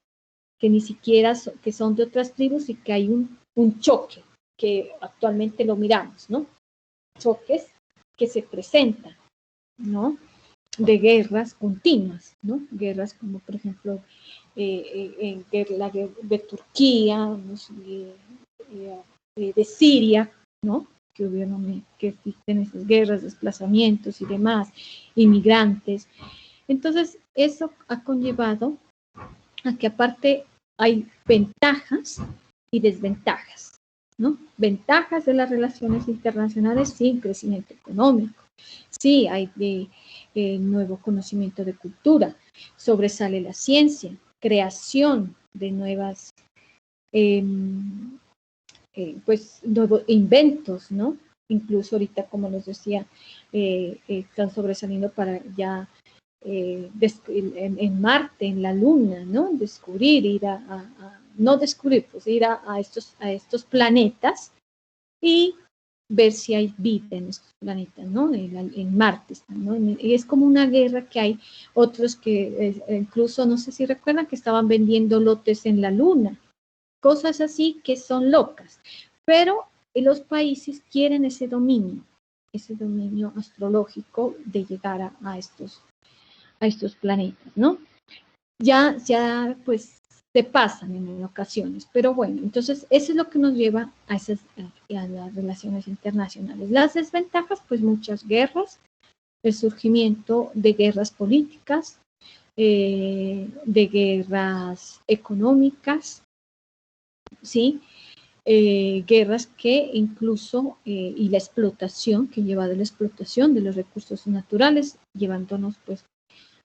que ni siquiera que son de otras tribus y que hay un choque, que actualmente lo miramos, ¿no? Choques que se presentan, ¿no? De guerras continuas, ¿no? Guerras como, por ejemplo, la guerra de Turquía, de Siria, ¿no? Que existen esas guerras, desplazamientos y demás, inmigrantes. Entonces, eso ha conllevado a que aparte hay ventajas y desventajas, ¿no? Ventajas de las relaciones internacionales, sí, crecimiento económico, sí, hay nuevo conocimiento de cultura, sobresale la ciencia, creación de nuevas, pues, nuevos inventos, ¿no? Incluso ahorita, como nos decía, están sobresaliendo para ya en Marte, en la Luna, ¿no? Descubrir, no descubrir, pues ir a estos planetas y ver si hay vida en estos planetas, ¿no? En Marte, ¿no? Y es como una guerra que hay otros que incluso, no sé si recuerdan, que estaban vendiendo lotes en la Luna, cosas así que son locas, pero los países quieren ese dominio astrológico de llegar a estos planetas, ¿no? Ya pues se pasan en ocasiones, pero bueno, entonces eso es lo que nos lleva a las relaciones internacionales. Las desventajas, pues muchas guerras, el surgimiento de guerras políticas, de guerras económicas, ¿sí? Guerras que incluso, y la explotación, que lleva de la explotación de los recursos naturales, llevándonos pues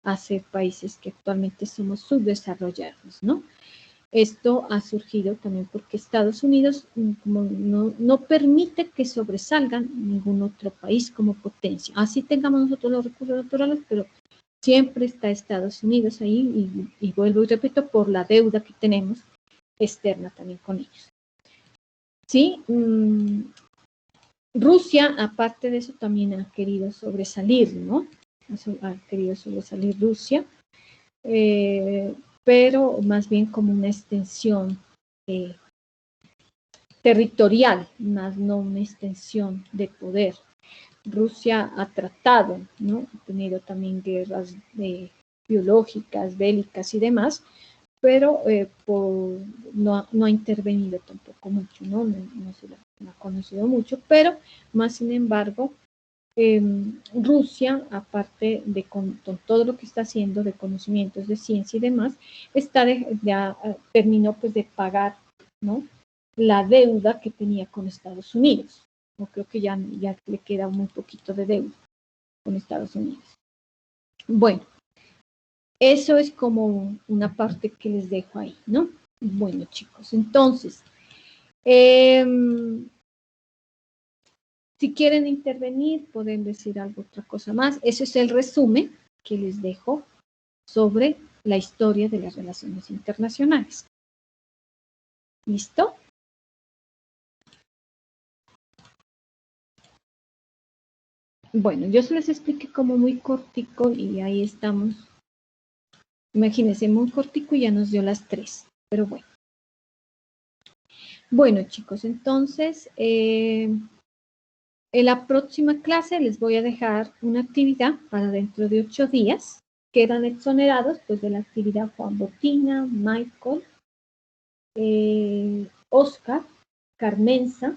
a ser países que actualmente somos subdesarrollados, ¿no? Esto ha surgido también porque Estados Unidos como no permite que sobresalgan ningún otro país como potencia. Así tengamos nosotros los recursos naturales, pero siempre está Estados Unidos ahí, y vuelvo y repito, por la deuda que tenemos externa también con ellos. ¿Sí? Rusia, aparte de eso, también ha querido sobresalir, ¿no? Ha querido sobresalir Rusia, pero más bien como una extensión territorial, más no una extensión de poder. Rusia ha tratado, ¿no? Ha tenido también guerras biológicas, bélicas y demás, pero no ha intervenido tampoco mucho, ¿no? No se la ha conocido mucho, pero más sin embargo, Rusia, aparte de con todo lo que está haciendo de conocimientos de ciencia y demás, ya terminó pues de pagar, ¿no?, la deuda que tenía con Estados Unidos. Yo creo que ya le queda muy poquito de deuda con Estados Unidos. Bueno, eso es como una parte que les dejo ahí, ¿no? Bueno, chicos, entonces, si quieren intervenir, pueden decir otra cosa más. Ese es el resumen que les dejo sobre la historia de las relaciones internacionales. ¿Listo? Bueno, yo se les expliqué como muy cortico y ahí estamos. Imagínense, muy cortico y ya nos dio las 3, pero bueno. Bueno, chicos, entonces, en la próxima clase les voy a dejar una actividad para dentro de 8 días. Quedan exonerados pues de la actividad Juan Botina, Michael, Oscar, Carmenza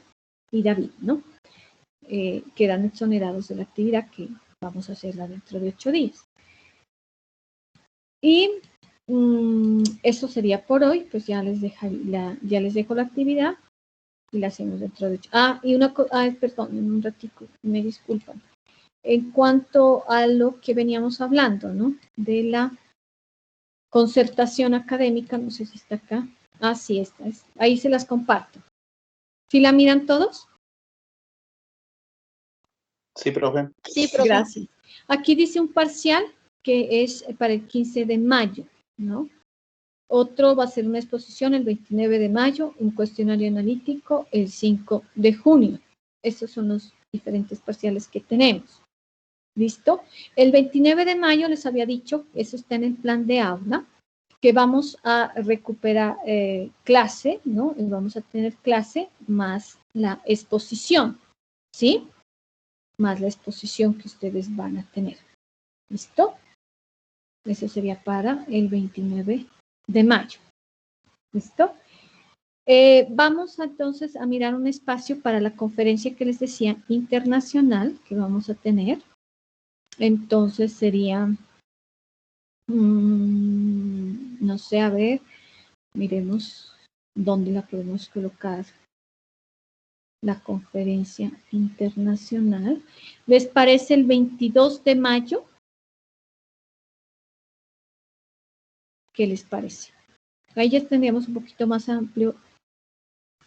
y David, ¿no? Quedan exonerados de la actividad que vamos a hacerla dentro de 8 días. Y eso sería por hoy, pues ya les dejo la actividad y la hacemos dentro de 8. Y una cosa, perdón, en un ratito, me disculpan. En cuanto a lo que veníamos hablando, ¿no? De la concertación académica, no sé si está acá. Sí, está. Ahí se las comparto. ¿Sí la miran todos? Sí, profe. Sí, profe. Gracias. Aquí dice un parcial que es para el 15 de mayo, ¿no? Otro va a ser una exposición el 29 de mayo, un cuestionario analítico el 5 de junio. Estos son los diferentes parciales que tenemos. ¿Listo? El 29 de mayo les había dicho, eso está en el plan de aula, que vamos a recuperar clase, ¿no? Vamos a tener clase más la exposición, ¿sí? Más la exposición que ustedes van a tener. ¿Listo? Eso sería para el 29 de mayo. ¿Listo? Vamos entonces a mirar un espacio para la conferencia que les decía internacional que vamos a tener. Entonces sería, no sé, a ver, miremos dónde la podemos colocar. La conferencia internacional. ¿Les parece el 22 de mayo? ¿Qué les parece? Ahí ya tendríamos un poquito más amplio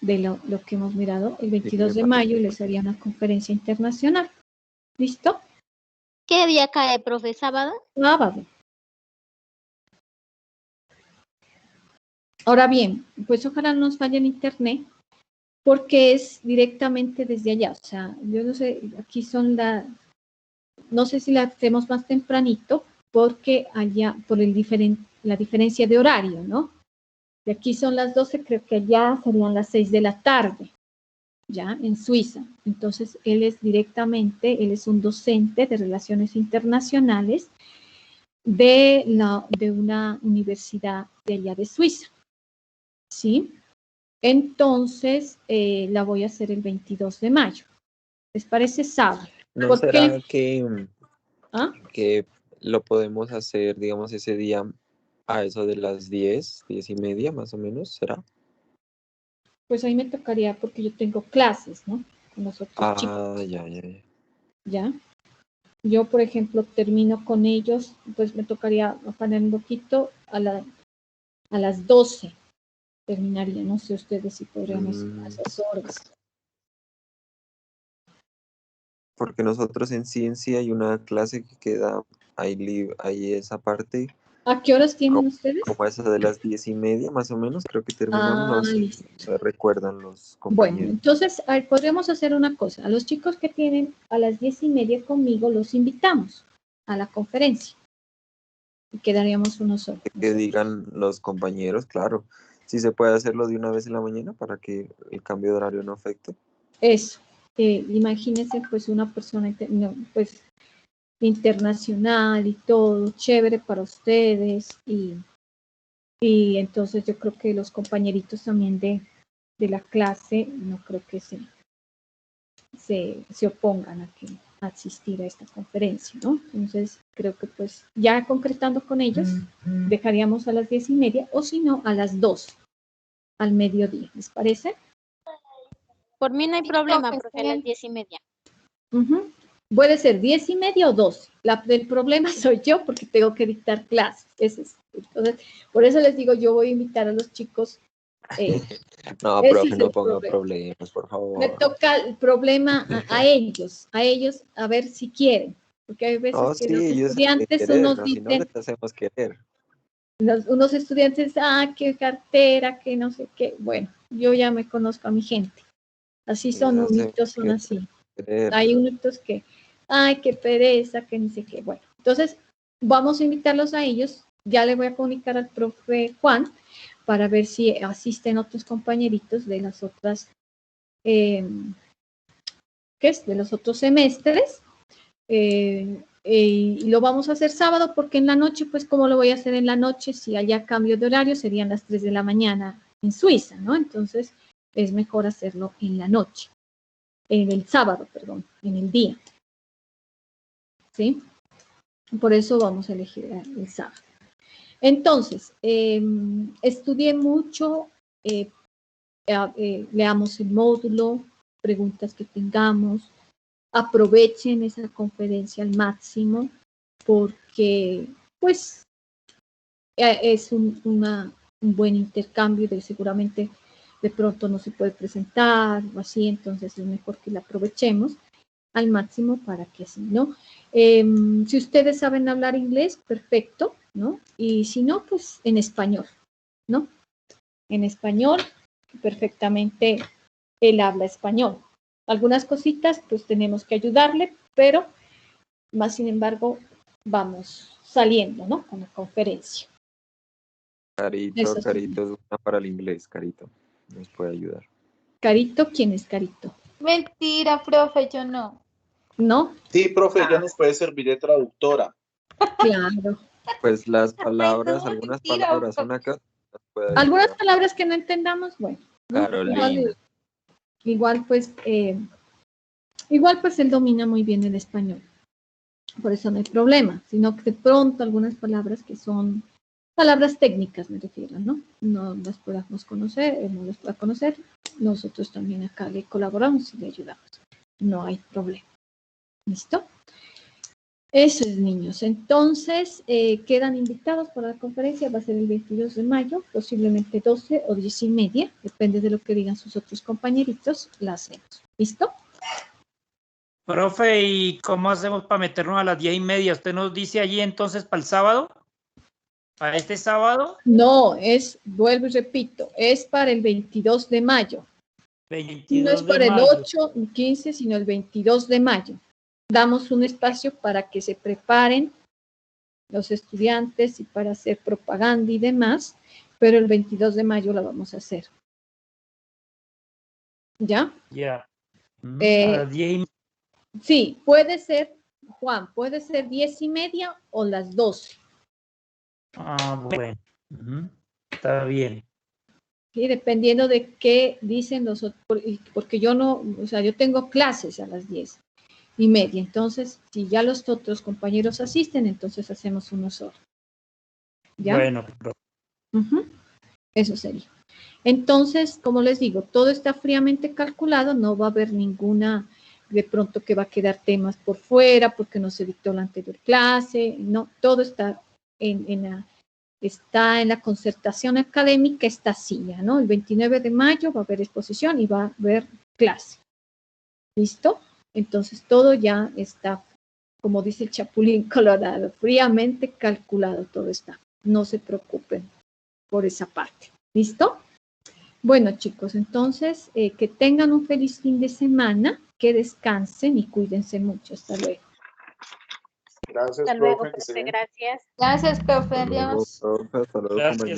de lo que hemos mirado. El 22 de mayo les haría una conferencia internacional. ¿Listo? ¿Qué día cae, profe? ¿Sábado? Sábado. Ahora bien, pues ojalá no nos falle el internet, porque es directamente desde allá. O sea, yo no sé, aquí son no sé si la hacemos más tempranito, porque allá, por la diferencia de horario, ¿no? De aquí son las 12, creo que allá serían las 6 de la tarde, ya, en Suiza. Entonces, él es un docente de Relaciones Internacionales de una universidad de allá de Suiza, ¿sí? Entonces, la voy a hacer el 22 de mayo. ¿Les parece sábado? ¿No será que lo podemos hacer, digamos, ese día a eso de las 10:30 más o menos? ¿Será? Pues ahí me tocaría porque yo tengo clases, ¿no? Con los otros chicos. Ya. ¿Ya? Yo, por ejemplo, termino con ellos, pues me tocaría afanar un poquito a las 12. Terminaría, no sé ustedes si podríamos a esas horas. Porque nosotros en ciencia hay una clase que queda ahí esa parte. ¿A qué horas tienen ustedes? Como esa de las 10:30 más o menos, creo que terminamos, me recuerdan los compañeros. Bueno, entonces podríamos hacer una cosa. A los chicos que tienen a las 10:30 conmigo los invitamos a la conferencia. Y quedaríamos unos solos. Que digan los compañeros, claro. Si se puede hacerlo de una vez en la mañana para que el cambio de horario no afecte. Eso. Imagínense pues una persona pues internacional y todo, chévere para ustedes y entonces yo creo que los compañeritos también de la clase no creo que se opongan a asistir a esta conferencia, ¿no? Entonces creo que pues ya concretando con ellos dejaríamos a las 10:30 o si no a las 2 al mediodía, ¿les parece? Por mí no hay problema, profe, a las 10:30. Puede ser 10:30 o 12. El problema soy yo porque tengo que dictar clases. Entonces, por eso les digo, yo voy a invitar a los chicos. No, profe, no ponga problemas, por favor. Me toca el problema a ellos, a ver si quieren. Porque hay veces que los estudiantes unos dicen, si no les hacemos querer. Unos estudiantes, qué cartera, que no sé qué. Bueno, yo ya me conozco a mi gente. Así son, unitos son así. Hay unitos que, qué pereza, que ni sé qué. Bueno, entonces vamos a invitarlos a ellos. Ya le voy a comunicar al profe Juan para ver si asisten otros compañeritos de las otras, de los otros semestres. Y lo vamos a hacer sábado porque en la noche, pues, ¿cómo lo voy a hacer en la noche? Si haya cambio de horario, serían las 3 de la mañana en Suiza, ¿no? Entonces, es mejor hacerlo en la noche. En el sábado, perdón, en el día. ¿Sí? Por eso vamos a elegir el sábado. Entonces, estudié mucho, leamos el módulo, preguntas que tengamos, aprovechen esa conferencia al máximo porque, pues, es un buen intercambio seguramente de pronto no se puede presentar o así, entonces es mejor que la aprovechemos al máximo para que así, ¿no? Si ustedes saben hablar inglés, perfecto, ¿no? Y si no, pues en español, ¿no? En español, perfectamente él habla español. Algunas cositas, pues tenemos que ayudarle, pero más sin embargo, vamos saliendo, ¿no? Con la conferencia. Carito es una para el inglés, Carito. Nos puede ayudar. ¿Carito? ¿Quién es Carito? Mentira, profe, yo no. ¿No? Sí, profe, ella nos puede servir de traductora. Claro. Pues las palabras, algunas palabras, una que algunas palabras que no entendamos, bueno. ¿no? Carolina. Igual pues él domina muy bien el español. Por eso no hay problema, sino que de pronto algunas palabras que son palabras técnicas, me refiero, ¿no? No las podamos conocer, él no las pueda conocer, nosotros también acá le colaboramos y le ayudamos. No hay problema. ¿Listo? Eso es, niños. Entonces, quedan invitados para la conferencia, va a ser el 22 de mayo, posiblemente 12 o 10:30, depende de lo que digan sus otros compañeritos, la hacemos. ¿Listo? Profe, ¿y cómo hacemos para meternos a las 10:30? ¿Usted nos dice allí entonces para el sábado? ¿Para este sábado? No, vuelvo y repito, es para el 22 de mayo. 22 no es para de el mayo. 8 y 15, sino el 22 de mayo. Damos un espacio para que se preparen los estudiantes y para hacer propaganda y demás, pero el 22 de mayo la vamos a hacer. ¿Ya? Ya. A las 10:30. Sí, puede ser, Juan, puede ser 10:30 o las 12. Bueno. Está bien. Sí, dependiendo de qué dicen los otros, porque yo no, o sea, yo tengo clases a las 10:30, entonces, si ya los otros compañeros asisten, entonces hacemos uno solo. ¿Ya? Bueno, Eso sería. Entonces, como les digo, todo está fríamente calculado, no va a haber ninguna, de pronto que va a quedar temas por fuera porque no se dictó la anterior clase, no, todo está está en la concertación académica, esta silla, ¿no? El 29 de mayo va a haber exposición y va a haber clase. ¿Listo? Entonces, todo ya está, como dice el Chapulín Colorado, fríamente calculado todo está. No se preocupen por esa parte. ¿Listo? Bueno, chicos, entonces, que tengan un feliz fin de semana, que descansen y cuídense mucho. Hasta luego. Gracias, Hasta luego, profe. profe, gracias. Gracias, profe. Adiós. Hasta luego, Gracias. compañero.